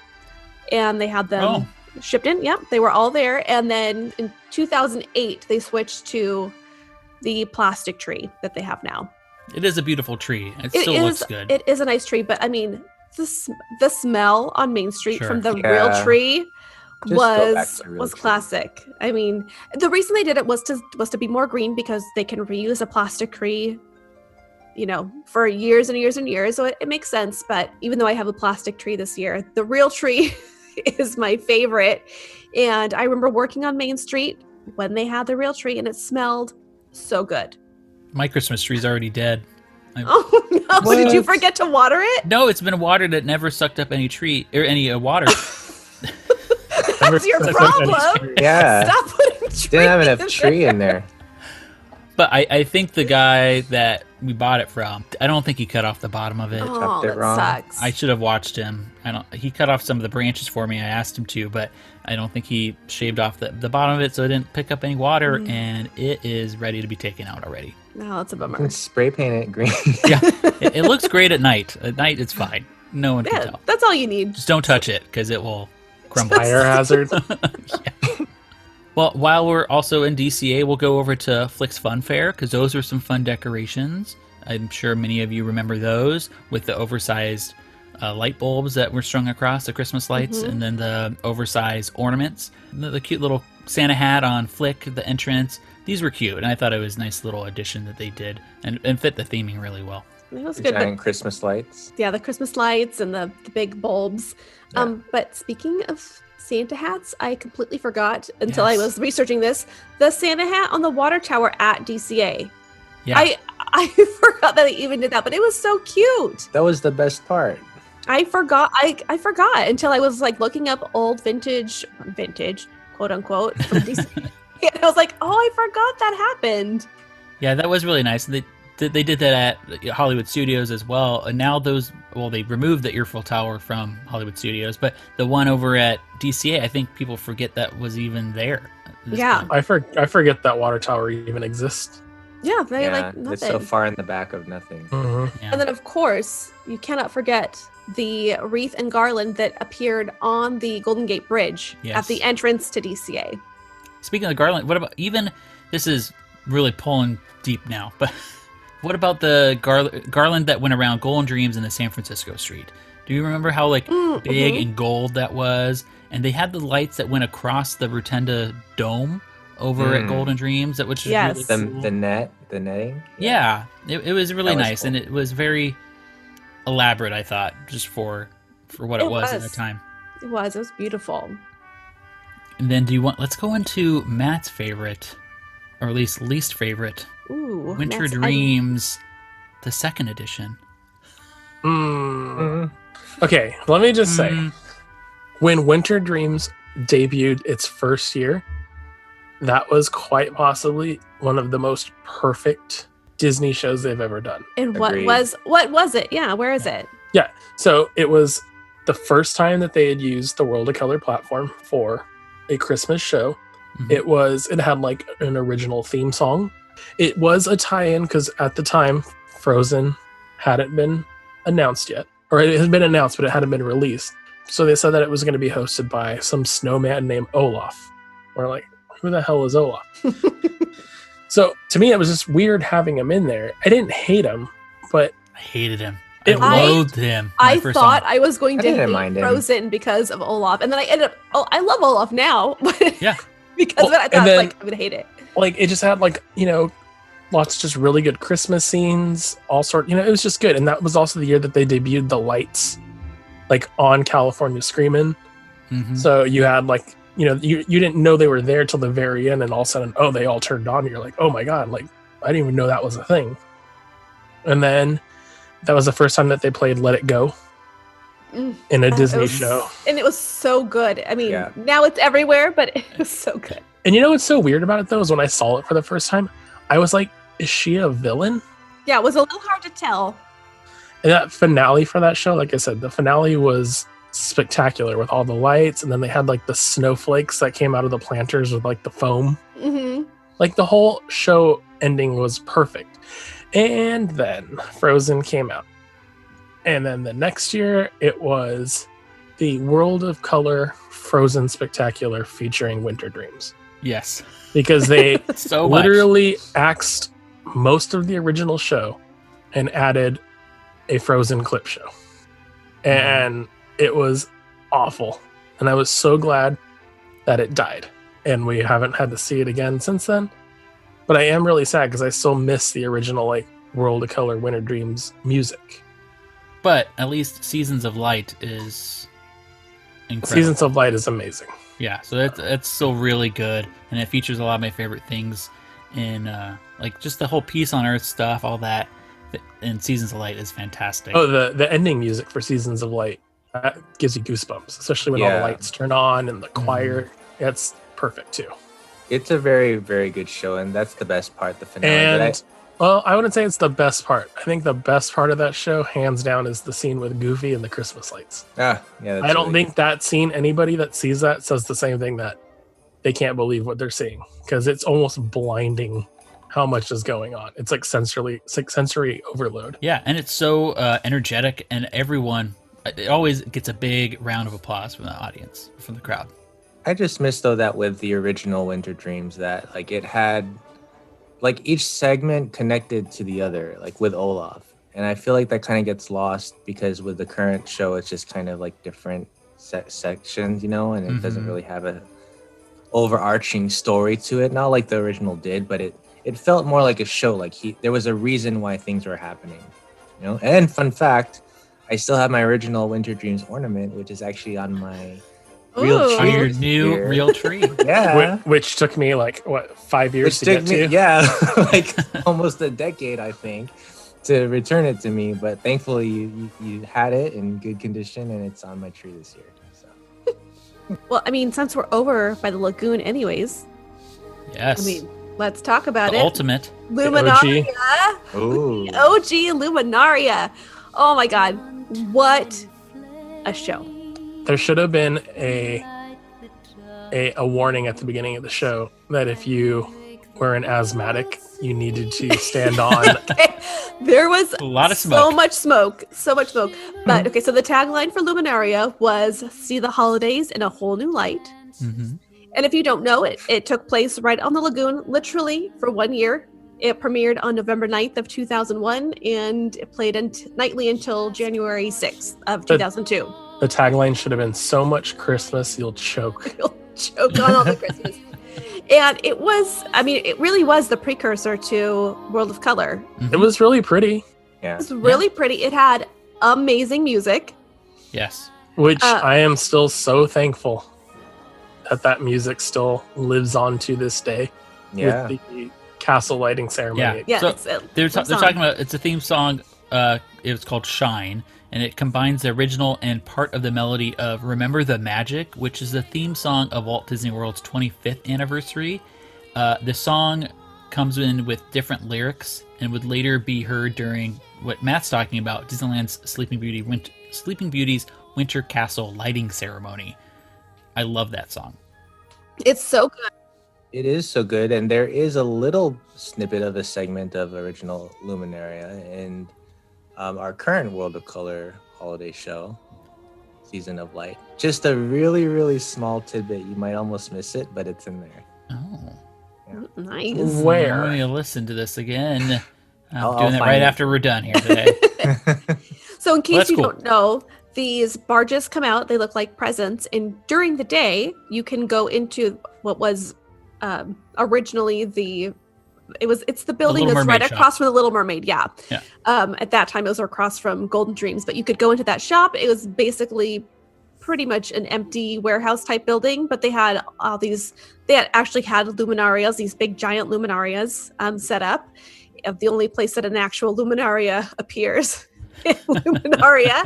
and they had them shipped in. Yeah, they were all there. And then in 2008, they switched to the plastic tree that they have now. It is a beautiful tree. It still looks good. It is a nice tree, but I mean, the smell on Main Street from the real tree was classic. I mean, the reason they did it was to be more green, because they can reuse a plastic tree, you know, for years and years and years. So it makes sense. But even though I have a plastic tree this year, the real tree is my favorite. And I remember working on Main Street when they had the real tree, and it smelled so good. My Christmas tree's already dead. Oh no! What? Did you forget to water it? No, it's been watered. It never sucked up any tree or any water. That's your problem. Yeah. Stop putting trees. Didn't have enough tree in there. But I think the guy that we bought it from, I don't think he cut off the bottom of it. Oh, it that wrong. sucks. I should have watched him. He cut off some of the branches for me. I asked him to, but I don't think he shaved off the bottom of it, so it didn't pick up any water, and it is ready to be taken out already. No, that's a bummer. You can spray paint it green. Yeah, it looks great at night. At night, it's fine. No one can tell. That's all you need. Just don't touch it, because it will crumble. Fire hazard. Yeah. Well, while we're also in DCA, we'll go over to Flick's Fun Fair, because those are some fun decorations. I'm sure many of you remember those with the oversized light bulbs that were strung across the Christmas lights, and then the oversized ornaments. The cute little Santa hat on Flick, the entrance. These were cute, and I thought it was a nice little addition that they did and fit the theming really well. It was good. Giant Christmas lights. Yeah, the Christmas lights and the big bulbs. Yeah. But speaking of Santa hats, I completely forgot until I was researching this. The Santa hat on the water tower at DCA. Yeah. I forgot that they even did that, but it was so cute. That was the best part. I forgot until I was like looking up old vintage quote unquote from DCA. And I was like, oh, I forgot that happened. Yeah, that was really nice. They did that at Hollywood Studios as well. And now those well, they removed the Eiffel Tower from Hollywood Studios, but the one over at DCA, I think people forget that was even there. at this Yeah. point. I forget that water tower even exists. Yeah, they Yeah, like nothing. it's so far in the back of nothing. Mm-hmm. Yeah. And then, of course, you cannot forget the wreath and garland that appeared on the Golden Gate Bridge at Yes. the entrance to DCA. Speaking of the garland, what about even this is really pulling deep now, but what about the garland that went around Golden Dreams in the San Francisco street? Do you remember how like big and gold that was? And they had the lights that went across the Rotunda Dome over at Golden Dreams, that which was Yes. really cool. The netting. Yeah, it was really That was nice, cool. and it was very elaborate. I thought just for what it It was at was. the time. It was beautiful. And then let's go into Matt's favorite, or at least favorite, Ooh. Winter Matt's- Dreams, the second edition. Okay, let me just say, Mm. when Winter Dreams debuted its first year, that was quite possibly one of the most perfect Disney shows they've ever done. And Agreed. what was it? Yeah, where is it? Yeah, so it was the first time that they had used the World of Color platform for a Christmas show. Mhm. It had like an original theme song. It was a tie-in because at the time Frozen hadn't been announced yet, or it had been announced but it hadn't been released. So they said that it was going to be hosted by some snowman named Olaf. We're like, who the hell is Olaf? So to me, it was just weird having him in there. I didn't hate him, but I hated him. It I was- loathed him. when I first thought saw him. I was going I to didn't hate mind him. Frozen because of Olaf, and then I ended up. Oh, I love Olaf now. But Yeah. because of it, I and thought then- like I would hate it. like it just had like, lots of just really good Christmas scenes, all sort. It was just good. And that was also the year that they debuted the lights, like on California Screamin'. Mhm. So you had like, you didn't know they were there till the very end, and all of a sudden, oh, they all turned on. You're like, oh my god, like I didn't even know that was a thing. And then that was the first time that they played "Let It Go" Mm. in a It Disney was- show. And it was so good. I mean, Yeah. now it's everywhere, but it was so good. And you know what's so weird about it though is when I saw it for the first time, I was like, is she a villain? Yeah, it was a little hard to tell. And that finale for that show, like I said, the finale was spectacular with all the lights, and then they had like the snowflakes that came out of the planters with like the foam. Hmm. Like the whole show ending was perfect. And then Frozen came out. And then the next year it was the World of Color Frozen Spectacular featuring Winter Dreams. Yes. Because they So much. literally axed most of the original show and added a Frozen clip show. And it was awful. And I was so glad that it died. And we haven't had to see it again since then. But I am really sad because I still miss the original like World of Color Winter Dreams music. But at least Seasons of Light is incredible. Seasons of Light is amazing. Yeah, so that's still really good, and it features a lot of my favorite things in like just the whole Peace on Earth stuff, all that. And Seasons of Light is fantastic. Oh, the ending music for Seasons of Light that gives you goosebumps, especially when all the Yeah. lights turn on and the choir. That's perfect too. It's a very, very good show, and that's the best part, the finale. And well, I wouldn't say it's the best part. I think the best part of that show, hands down, is the scene with Goofy and the Christmas lights. yeah, that's I don't really think that scene, anybody that sees that says the same thing, that they can't believe what they're seeing, because it's almost blinding how much is going on. It's like sensory overload. Yeah, and it's so energetic, and everyone, it always gets a big round of applause from the audience, from the crowd. I just miss though that with the original Winter Dreams that like it had like each segment connected to the other, like with Olaf. And I feel like that kind of gets lost because with the current show, it's just kind of like different sections, and it doesn't really have a overarching story to it. Not like the original did, but it felt more like a show. Like there was a reason why things were happening, And fun fact, I still have my original Winter Dreams ornament, which is actually on my real Ooh. On tree. your this new year. real tree. Yeah. Which took me like, 5 years Which to took get me, to? yeah, like almost a decade, I think, to return it to me. But thankfully, you had it in good condition, and it's on my tree this year. So Well, I mean, since we're over by the lagoon, anyways, Yes. I mean, let's talk about the it. ultimate. Luminaria, Ooh. OG Luminaria. Oh my God, What a show. There should have been a warning at the beginning of the show that if you were an asthmatic, you needed to stand on. Okay. There was A lot of so smoke. much smoke. But okay, so the tagline for Luminaria was "See the holidays in a whole new light." Mm-hmm. And if you don't know it, it took place right on the lagoon, literally for 1 year. It premiered on November 9th of 2001, and it played nightly until January 6th of 2002. The tagline should have been "So much Christmas you'll choke." You'll choke on all the Christmas. And it was, it really was the precursor to World of Color. It was really pretty, Yeah. It was really pretty. It had amazing music. Yes. which I am still so thankful that music still lives on to this day Yeah. with the castle lighting ceremony. Yeah, So it's a they're song. talking about, it's a theme song. It's called Shine, and it combines the original and part of the melody of Remember the Magic, which is the theme song of Walt Disney World's 25th anniversary. The song comes in with different lyrics and would later be heard during what Matt's talking about, Disneyland's Sleeping Beauty's Winter Castle lighting ceremony. I love that song. It's so good. It is so good, and there is a little snippet of a segment of original Luminaria in our current World of Color holiday show, Season of Light. Just a really, really small tidbit. You might almost miss it, but it's in there. Oh. Nice. Where? I'm going to listen to this again. I'm I'll doing that find right it. after we're done here today. So in case That's you cool. don't know, these barges come out, they look like presents, and during the day you can go into what was originally it's the building Little that's Mermaid right shop. across from the Little Mermaid. Yeah. Yeah. At that time it was across from Golden Dreams, but you could go into that shop. It was basically pretty much an empty warehouse type building, but they had all these, actually had luminarias, these big giant luminarias set up. The only place that an actual luminaria appears. Luminaria.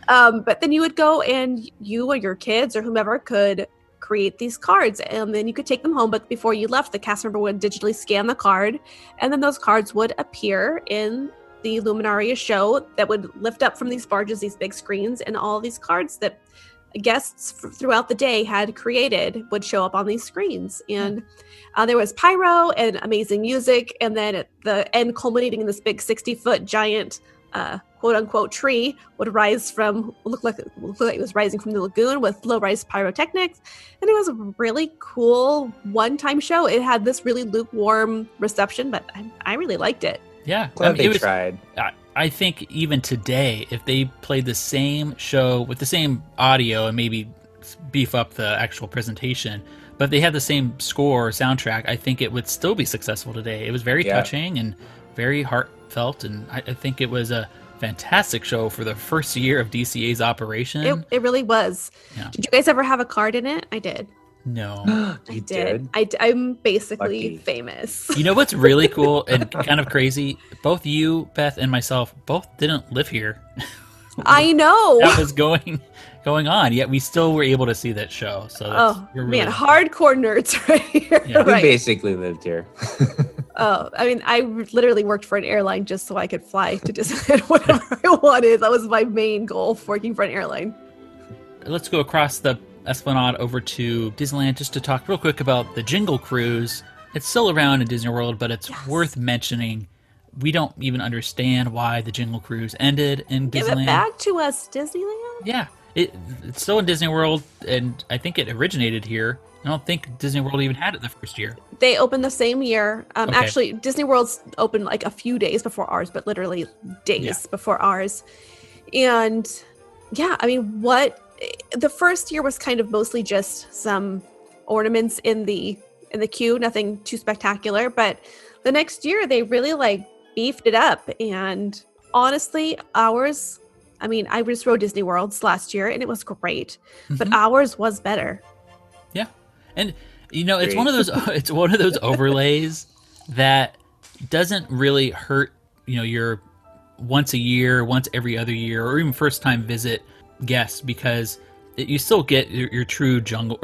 But then you would go and you or your kids or whomever could create these cards, and then you could take them home. But before you left, the cast member would digitally scan the card, and then those cards would appear in the Luminaria show that would lift up from these barges, these big screens, and all these cards that guests throughout the day had created would show up on these screens. And there was pyro and amazing music, and then at the end, culminating in this big 60-foot giant quote unquote tree would rise from, looked like it was rising from the lagoon with low rise pyrotechnics. And it was a really cool one-time show. It had this really lukewarm reception, but I really liked it. Yeah. Glad they it was, tried. I think even today, if they played the same show with the same audio and maybe beef up the actual presentation, but if they had the same score or soundtrack, I think it would still be successful today. It was very touching and very heartfelt, and I think it was a fantastic show for the first year of DCA's operation. It really was. Yeah. Did you guys ever have a card in it? I did. No. You did? I'm basically Lucky. famous. You know what's really cool and kind of crazy? Both you, Beth, and myself both didn't live here. I know. That was going on, yet we still were able to see that show. So you're really man, hardcore nerds right here. Yeah. We Right. basically lived here. Oh, I mean, I literally worked for an airline just so I could fly to Disneyland whenever I wanted. That was my main goal, working for an airline. Let's go across the Esplanade over to Disneyland just to talk real quick about the Jingle Cruise. It's still around in Disney World, but it's worth mentioning. We don't even understand why the Jingle Cruise ended in Give Disneyland. it back to us, Disneyland. Yeah, it's still in Disney World, and I think it originated here. I don't think Disney World even had it the first year. They opened the same year. Okay. Actually, Disney World's opened like a few days before ours, but literally days before ours. And yeah, I mean, the first year was kind of mostly just some ornaments in the queue, nothing too spectacular. But the next year, they really beefed it up. And honestly, ours, I mean, I just rode Disney World's last year, and it was great. But ours was better. Yeah, and it's one of those overlays that doesn't really hurt your once a year, once every other year, or even first time visit guests, because you still get your true jungle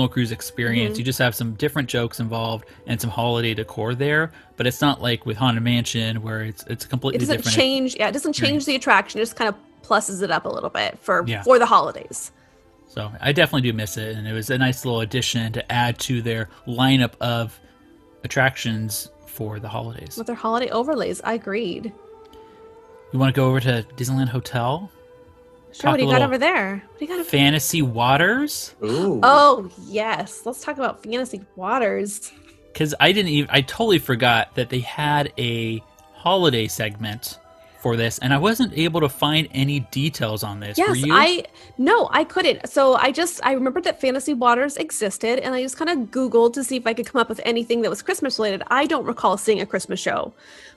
cruise experience. You just have some different jokes involved and some holiday decor there, but it's not like with Haunted Mansion where it's completely It doesn't different. change. Yeah, it doesn't change the attraction. It just kind of pluses it up a little bit for Yeah. the holidays. So I definitely do miss it, and it was a nice little addition to add to their lineup of attractions for the holidays. With their holiday overlays, I agreed. You want to go over to Disneyland Hotel? Sure, Talk what do a you got little over there? What do you got over Fantasy Waters? Ooh. Oh, yes. Let's talk about Fantasy Waters. Because I totally forgot that they had a holiday segment for this, and I wasn't able to find any details on this. Were Yes, you? no, I couldn't. So I remembered that Fantasy Waters existed, and I just kind of Googled to see if I could come up with anything that was Christmas related. I don't recall seeing a Christmas show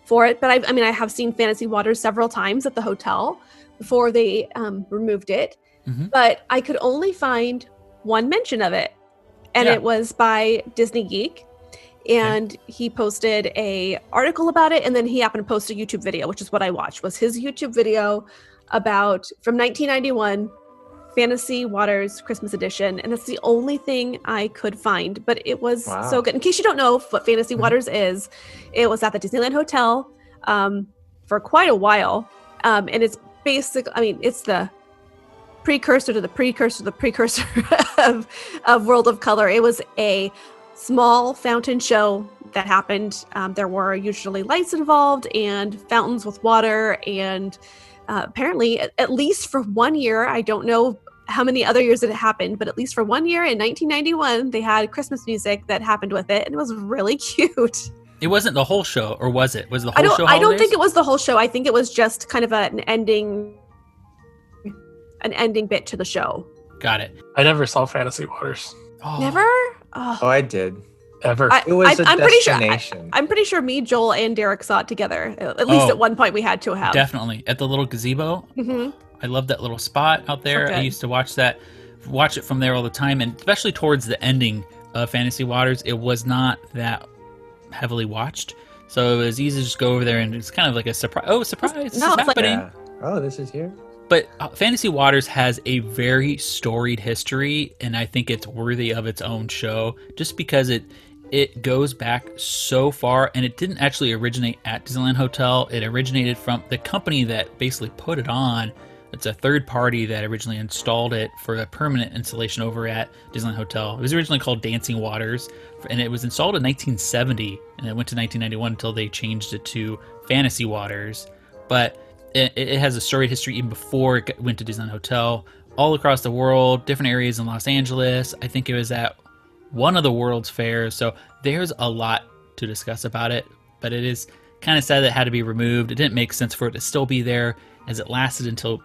for it, but I have seen Fantasy Waters several times at the hotel before they removed it. Mhm. But I could only find one mention of it, and Yeah. it was by Disney Geek. And he posted a article about it, and then he happened to post a YouTube video, which is what I watched, was his YouTube video about from 1991 Fantasy Waters Christmas Edition, and that's the only thing I could find, but it was Wow. so good. In case you don't know what Fantasy Waters is, it was at the Disneyland Hotel for quite a while, and it's it's the precursor to the precursor to the precursor of World of Color. It was a small fountain show that happened. There were usually lights involved and fountains with water, and apparently at least for 1 year, I don't know how many other years it happened, but at least for 1 year in 1991, they had Christmas music that happened with it, and it was really cute. It wasn't the whole show, or was it? Was the whole show I don't holidays? think it was the whole show. I think it was just kind of an ending bit to the show. Got it. I never saw Fantasy Waters. Oh, Never? Oh, I did. Ever. It was a I'm pretty sure. destination. I'm pretty sure me, Joel, and Derek saw it together. At least Oh. at one point, we had to have. Definitely at the little gazebo. Mhm. I love that little spot out there. So I good. used to watch it from there all the time, and especially towards the ending of Fantasy Waters, it was not that heavily watched, so it was easy to just go over there, and it's kind of like a surprise. Oh, surprise! This No, is it's like- happening. Yeah. Oh, this is here. But Fantasy Waters has a very storied history, and I think it's worthy of its own show, just because it goes back so far, and it didn't actually originate at Disneyland Hotel. It originated from the company that basically put it on. It's a third party that originally installed it for a permanent installation over at Disneyland Hotel. It was originally called Dancing Waters, and it was installed in 1970, and it went to 1991 until they changed it to Fantasy Waters. But it has a storied history even before it went to Disneyland Hotel, all across the world, different areas in Los Angeles. I think it was at one of the World's Fairs, so there's a lot to discuss about it, but it is kind of sad that it had to be removed. It didn't make sense for it to still be there, as it lasted until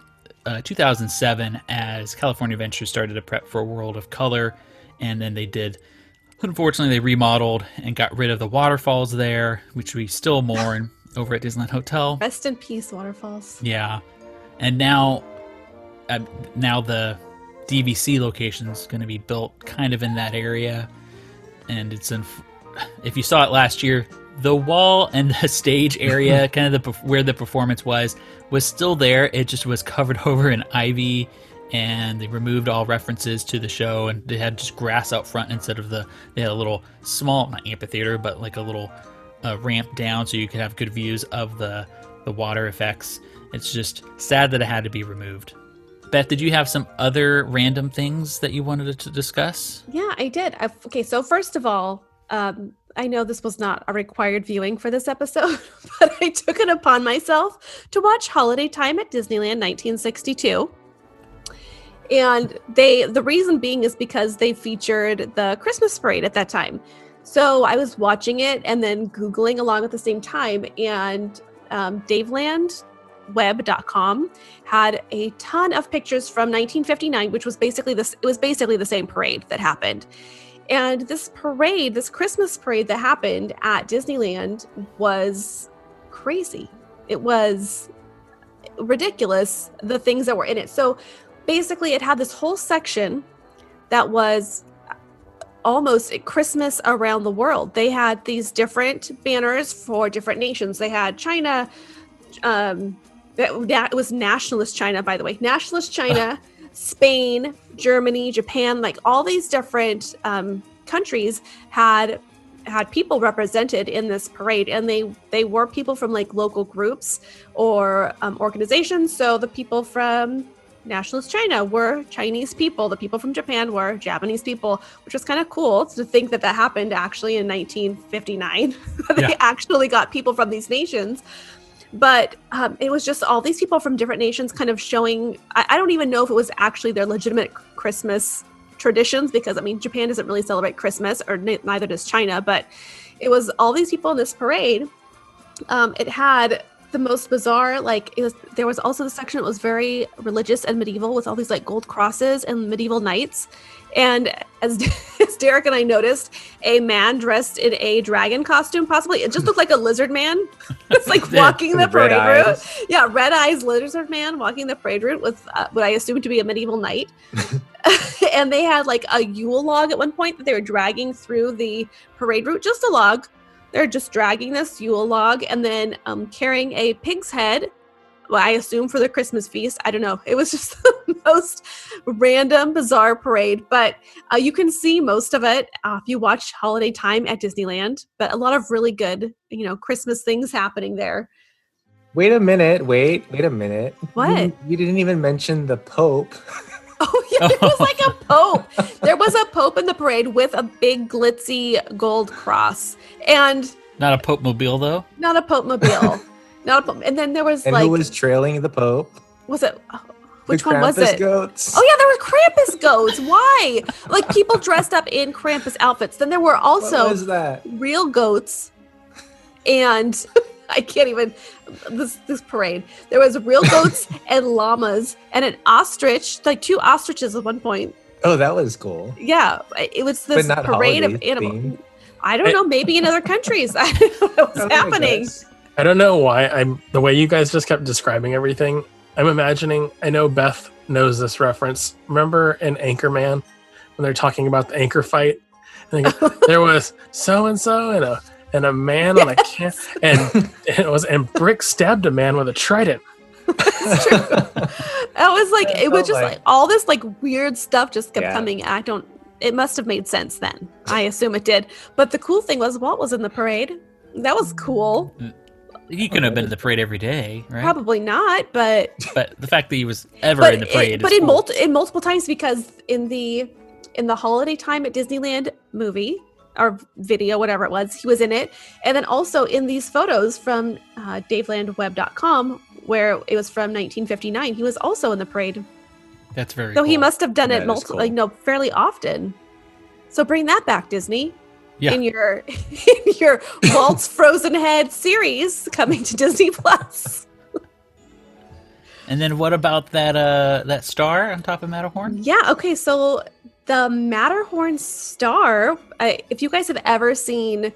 2007 as California Adventure started to prep for World of Color, and then unfortunately they remodeled and got rid of the waterfalls there, which we still mourn over at Disneyland Hotel. Rest in peace, waterfalls. Yeah, and now the DVC location is going to be built kind of in that area, and if you saw it last year, the wall and the stage area, kind of where the performance was still there. It just was covered over in ivy, and they removed all references to the show, and they had just grass out front instead of they had a little small, not amphitheater, but like a little ramp down so you could have good views of the water effects. It's just sad that it had to be removed. Beth, did you have some other random things that you wanted to discuss? Yeah, I did. Okay, so first of all, I know this was not a required viewing for this episode, but I took it upon myself to watch Holiday Time at Disneyland 1962. And the reason being is because they featured the Christmas parade at that time. So I was watching it and then Googling along at the same time, and DavelandWeb.com had a ton of pictures from 1959, which was basically the same parade that happened. And this Christmas parade that happened at Disneyland was crazy. It was ridiculous, the things that were in it. So basically it had this whole section that was almost Christmas around the world. They had these different banners for different nations. They had China, it was nationalist China, by the way, nationalist China, Spain, Germany, Japan, like all these different countries had had people represented in this parade, and they were people from like local groups or organizations. So the people from Nationalist China were Chinese people, the people from Japan were Japanese people, which was kind of cool to think that happened actually in 1959. They actually got people from these nations. But it was just all these people from different nations kind of showing, I don't even know if it was actually their legitimate Christmas traditions, because I mean, Japan doesn't really celebrate Christmas, or neither does China, but it was all these people in this parade. It had the most bizarre, there was also the section that was very religious and medieval with all these like gold crosses and medieval knights. And as Derick and I noticed, a man dressed in a dragon costume, possibly. It just looked like a lizard man. It's like walking the parade route. Yeah, red eyes lizard man walking the parade route with what I assumed to be a medieval knight. And they had like a Yule log at one point that they were dragging through the parade route, just a log. They're just dragging this Yule log and then carrying a pig's head. Well, I assume for the Christmas feast. I don't know. It was just the most random, bizarre parade. But you can see most of it if you watch Holiday Time at Disneyland. But a lot of really good, Christmas things happening there. Wait a minute. Wait a minute. What? You didn't even mention the Pope. Oh, yeah, there was like a pope. There was a pope in the parade with a big glitzy gold cross. And not a Pope mobile, though? Not a Pope mobile. Not a Pope. And then there was and who was trailing the Pope? Was it? Which the one was it? Goats. Oh, yeah, there were Krampus goats. Why? Like people dressed up in Krampus outfits. Then there were also what was that? Real goats. And I can't even, this parade. There was real goats and llamas and an ostrich, like 2 ostriches at one point. Oh, that was cool. Yeah, it was this parade of animals. I don't know, maybe in other countries. I don't know what was happening. I don't know why the way you guys just kept describing everything, I'm imagining, I know Beth knows this reference. Remember in Anchorman when they're talking about the anchor fight? And there was so-and-so and a man on a can, and Brick stabbed a man with a trident. That was like, it was just like all this like weird stuff just kept coming. It must have made sense then. I assume it did. But the cool thing was Walt was in the parade. That was cool. He couldn't have been in the parade every day, right? Probably not, but the fact that he was ever in the parade is cool. in multiple times, because in the Holiday Time at Disneyland movie or video, whatever it was, he was in it. And then also in these photos from davelandweb.com, where it was from 1959, he was also in the parade. That's very so cool. He must have done it cool. fairly often. So bring that back, Disney. Yeah. In your Walt's Frozen Head series coming to Disney Plus. And then what about that star on top of Matterhorn? Yeah, okay, so the Matterhorn star, if you guys have ever seen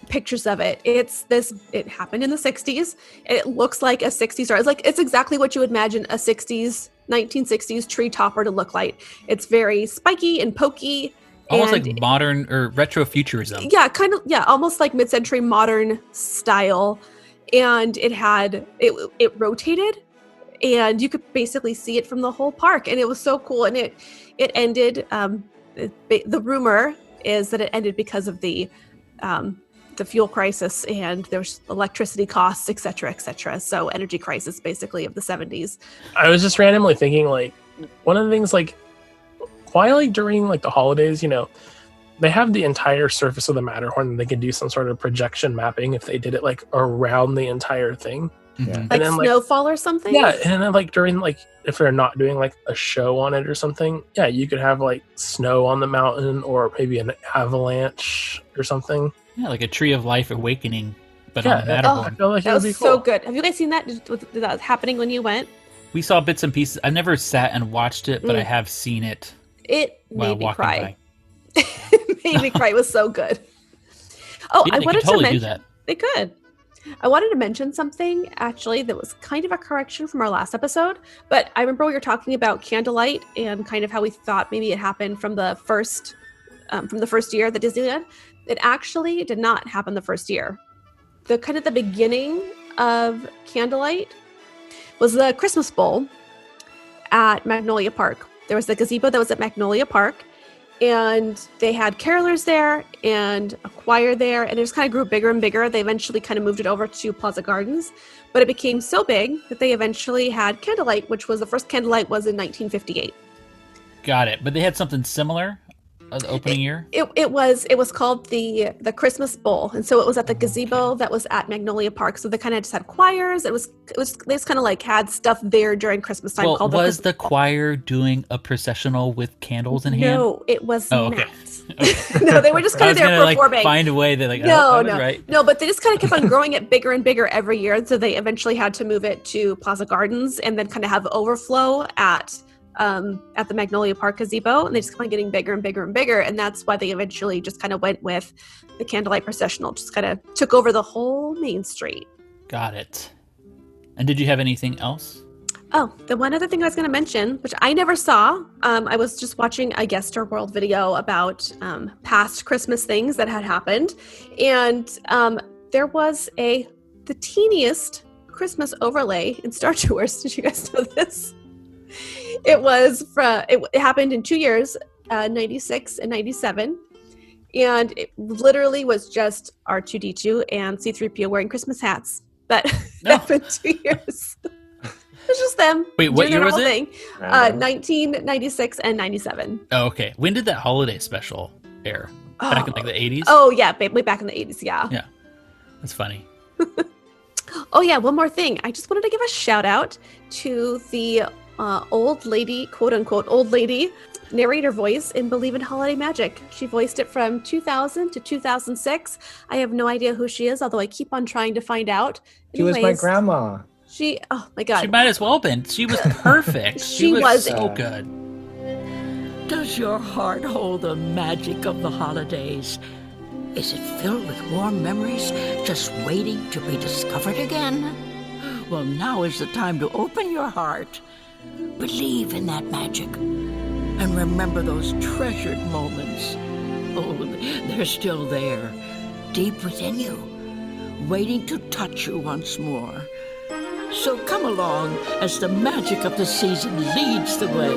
pictures of it, it happened in the 60s. It looks like a 60s star. It's exactly what you would imagine a 1960s tree topper to look like. It's very spiky and pokey. Almost like modern or retro futurism. Yeah, kind of. Yeah, almost like mid-century modern style. And it rotated, and you could basically see it from the whole park. And it was so cool. And it ended. The rumor is that it ended because of the fuel crisis, and there's electricity costs, et cetera, et cetera. So energy crisis, basically, of the 70s. I was just randomly thinking, like, one of the things, like, why, like, during, like, the holidays, they have the entire surface of the Matterhorn, and they could do some sort of projection mapping if they did it, like, around the entire thing. Yeah. Like then, snowfall or something? Yeah, and then, like, during, like, if they're not doing, like, a show on it or something, yeah, you could have, like, snow on the mountain or maybe an avalanche or something. Yeah, like a Tree of Life awakening, but on the Matterhorn. I feel like that was cool. so good. Have you guys seen that? Was that happening when you went? We saw bits and pieces. I never sat and watched it, but I have seen it. It made me cry. By. It made me cry. It was so good. Oh, Yeah, I wanted totally to mention do that. They could. I wanted to mention something actually that was kind of a correction from our last episode, but I remember we were talking about candlelight and kind of how we thought maybe it happened from the first year that Disneyland. It actually did not happen the first year. The beginning of candlelight was the Christmas Bowl at Magnolia Park. There was the gazebo that was at Magnolia Park, And they had carolers there and a choir there, and it just kind of grew bigger and bigger. They eventually kind of moved it over to Plaza Gardens, but it became so big that they eventually had candlelight, which was the first candlelight was in 1958. Got it. But they had something similar the opening year? It was called the Christmas Bowl, and so it was at the gazebo that was at Magnolia Park. So they kind of just had choirs. They just kind of like had stuff there during Christmas time. Well, was the choir doing a processional with candles in hand? No, it was okay. not. Okay. No, they were just kind of there performing. Like, find a way that no, right. No, but they just kind of kept on growing it bigger and bigger every year. So they eventually had to move it to Plaza Gardens and then kind of have overflow at the Magnolia Park gazebo, and they just kept on getting bigger and bigger and bigger, and that's why they eventually just kind of went with the candlelight processional, just kind of took over the whole main street. Got it. And did you have anything else? Oh, the one other thing I was going to mention, which I never saw, I was just watching a Yesteryear World video about past Christmas things that had happened, and there was the teeniest Christmas overlay in Star Tours. Did you guys know this? It happened in 2 years, 96 and 97. And it literally was just R2-D2 and C-3PO wearing Christmas hats. But that happened 2 years. It's just them. Wait, what year was it? Thing. 1996 and 97. Oh, okay. When did that holiday special air? Back in like the 80s? Oh, yeah. Way back in the 80s, yeah. Yeah. That's funny. Oh, yeah. One more thing. I just wanted to give a shout out to the old lady, quote unquote, old lady narrator voice in Believe in Holiday Magic. She voiced it from 2000 to 2006. I have no idea who she is, although I keep on trying to find out. Anyways, she was my grandma. Oh my God. She might as well have been. She was perfect. she was so good. Does your heart hold the magic of the holidays? Is it filled with warm memories just waiting to be discovered again? Well, now is the time to open your heart. Believe in that magic. And remember those treasured moments. Oh, they're still there, deep within you, waiting to touch you once more. So come along as the magic of the season leads the way.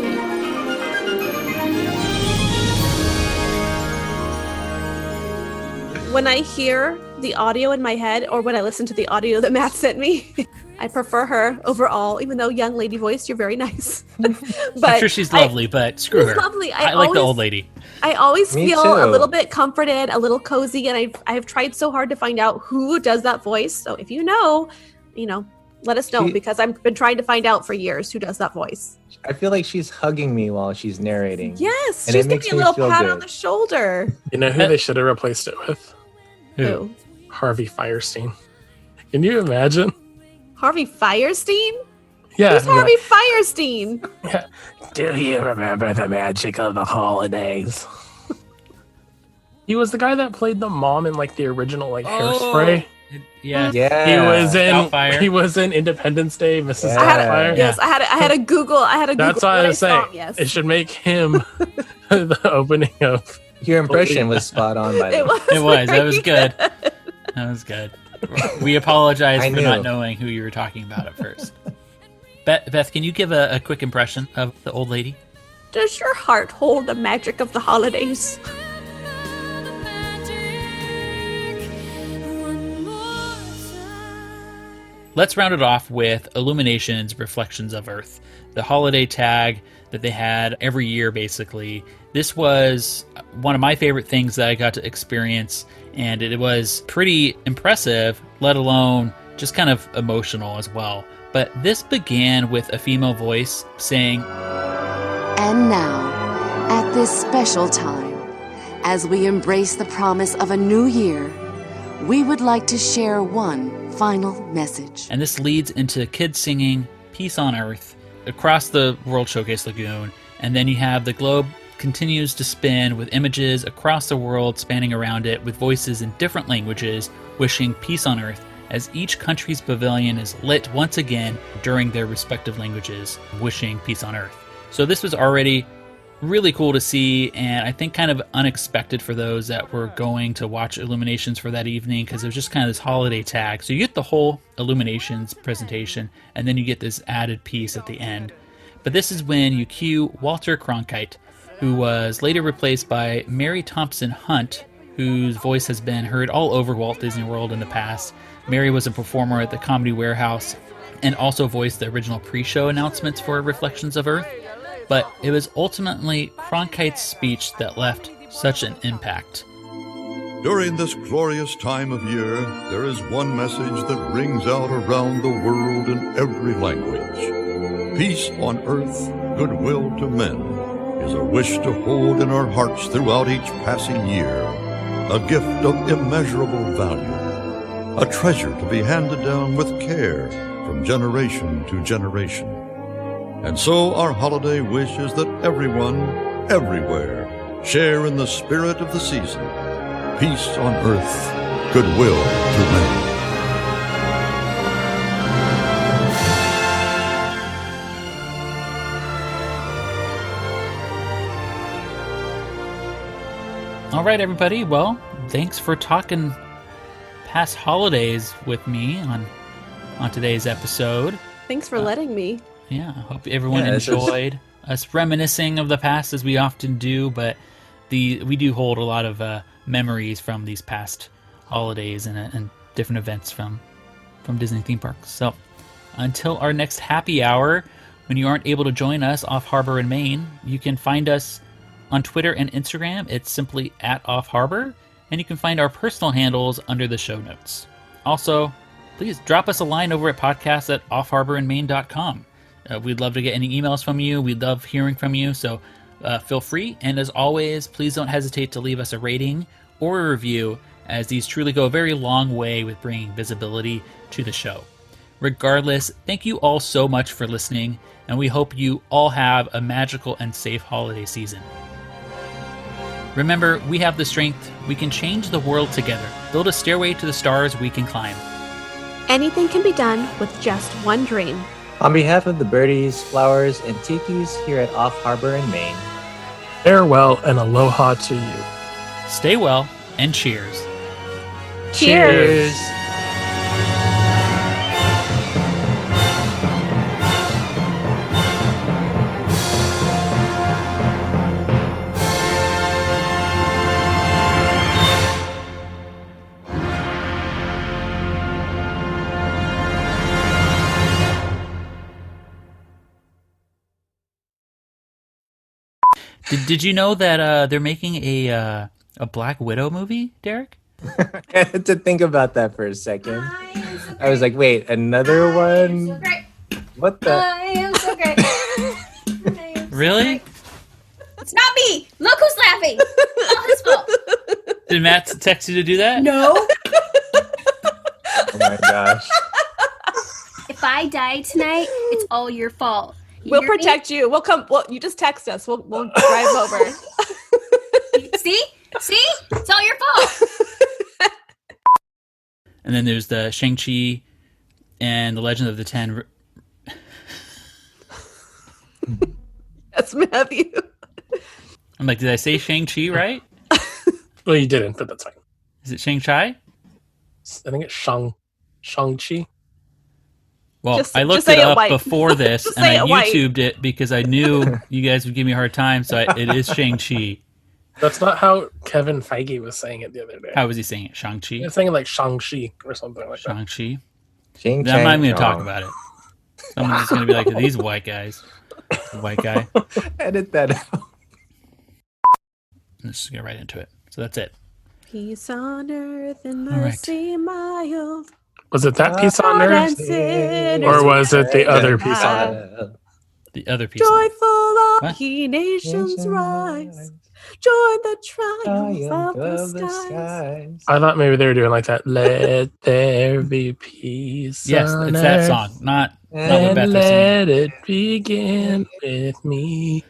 When I hear the audio in my head, or when I listen to the audio that Matt sent me, I prefer her overall, even though young lady voice, you're very nice. But I'm sure she's lovely, but screw her. Lovely. I like the old lady. I always feel too. a little bit comforted, a little cozy, and I've tried so hard to find out who does that voice. So if you know, let us know, because I've been trying to find out for years who does that voice. I feel like she's hugging me while she's narrating. Yes, and she's it giving makes me a me little feel pat good. on the shoulder. You know who they should have replaced it with? Who? Harvey Firestein. Can you imagine? Harvey Firestein? Yeah. Who's Harvey Firestein? Yeah. Do you remember the magic of the holidays? He was the guy that played the mom in like the original Hairspray. Yeah. He was in Independence Day, Mrs. Doubtfire. Yes, I had a Google. That's why I was saying it should make him the opening of. Your impression was spot on, by the way. It was. That was good. That was good. We apologize for not knowing who you were talking about at first. Beth, can you give a quick impression of the old lady? Does your heart hold the magic of the holidays? Let's round it off with Illuminations Reflections of Earth, the holiday tag that they had every year, basically. This was one of my favorite things that I got to experience, and it was pretty impressive, let alone just kind of emotional as well. But this began with a female voice saying, "And now, at this special time, as we embrace the promise of a new year, we would like to share one final message." And this leads into kids singing Peace on Earth across the World Showcase Lagoon. And then you have the globe continues to spin with images across the world spanning around it with voices in different languages wishing peace on Earth as each country's pavilion is lit once again during their respective languages, wishing peace on Earth. So this was already really cool to see, and I think kind of unexpected for those that were going to watch Illuminations for that evening, because it was just kind of this holiday tag. So you get the whole Illuminations presentation, and then you get this added piece at the end. But this is when you cue Walter Cronkite, who was later replaced by Mary Thompson Hunt, whose voice has been heard all over Walt Disney World in the past. Mary was a performer at the Comedy Warehouse and also voiced the original pre-show announcements for Reflections of Earth. But it was ultimately Cronkite's speech that left such an impact. During this glorious time of year, there is one message that rings out around the world in every language. Peace on earth, goodwill to men, is a wish to hold in our hearts throughout each passing year. A gift of immeasurable value. A treasure to be handed down with care from generation to generation. And so our holiday wish is that everyone, everywhere, share in the spirit of the season. Peace on earth, goodwill to men. All right, everybody. Well, thanks for talking past holidays with me on today's episode. Thanks for letting me. Yeah, I hope everyone enjoyed us reminiscing of the past as we often do, but we do hold a lot of memories from these past holidays and different events from Disney theme parks. So until our next happy hour, when you aren't able to join us off Harbor in Maine, you can find us on Twitter and Instagram. It's simply @OffHarbor, and you can find our personal handles under the show notes. Also, please drop us a line over at podcast@offharborinmaine.com. We'd love to get any emails from you. We'd love hearing from you, so feel free. And as always, please don't hesitate to leave us a rating or a review, as these truly go a very long way with bringing visibility to the show. Regardless, thank you all so much for listening, and we hope you all have a magical and safe holiday season. Remember, we have the strength. We can change the world together. Build a stairway to the stars we can climb. Anything can be done with just one dream. On behalf of the birdies, flowers, and tikis here at Off Harbor in Maine, Farewell and aloha to you. Stay well, and cheers. Cheers. Did you know that they're making a Black Widow movie, Derick? I had to think about that for a second. I was like, wait, another one? So great. What the? I am so great. Really? It's not me. Look who's laughing. It's all his fault. Did Matt text you to do that? No. Oh my gosh. If I die tonight, it's all your fault. You We'll hear me? protect you. We'll come. Well, you just text us. We'll drive over. See? It's all your fault. And then there's the Shang-Chi and the Legend of the Ten. That's Matthew. I'm like, did I say Shang-Chi right? Well, you didn't, but that's fine. Is it Shang-Chi? I think it's Shang-Chi. Well, Just- I just looked say it it up white. before this, Just and say I it white. YouTubed it because I knew you guys would give me a hard time, so it is Shang-Chi. That's not how Kevin Feige was saying it the other day. How was he saying it? He Shang-Chi? was saying it like Shang-Chi or something like that. Shang-Chi? Ching, Then I'm not even going to chang, talk about it. Someone's just going to be like, these white guys. White guy. Edit that out. Let's just get right into it. So that's it. Peace on earth and All right. mercy mild. Was it that piece on God Earth? and sinners Or was it the other be piece on glad. Earth? The other piece. Joyful all What? ye nations rise. Join the triumph of the skies. I thought maybe they were doing like that. Let there be peace. Yes, on it's that earth, song. Not what And Beth was singing. let it begin with me.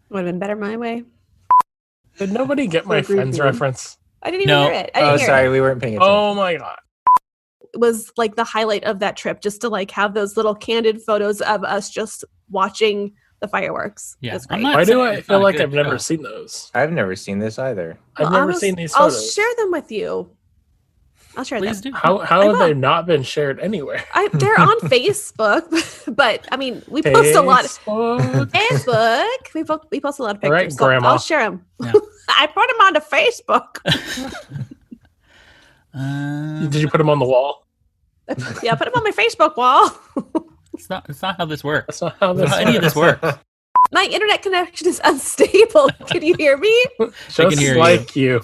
Would have been better my way. Did nobody get my Friends reference? I didn't even No. hear it. I didn't Oh, hear sorry, it. we weren't paying attention. Oh my god. It was like the highlight of that trip, just to like have those little candid photos of us just watching the fireworks. Yeah, It's I'm great. not Why do saying I it's feel not like good. I've never No. seen those? I've never seen this either. I've Well, never seen these I'll photos. share them with you. I'll share Please them. do. How I have will. they not been shared anywhere? They're on Facebook, but I mean, we post a lot. Facebook. Facebook. We post a lot of All pictures. right, So Grandma. I'll share them. Yeah. I put them onto Facebook. Did you put them on the wall? Yeah, put them on my Facebook wall. It's not how this works. That's not how That's not how any of this works. My internet connection is unstable. Can you hear me? I can Just hear like you.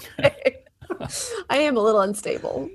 I am a little unstable.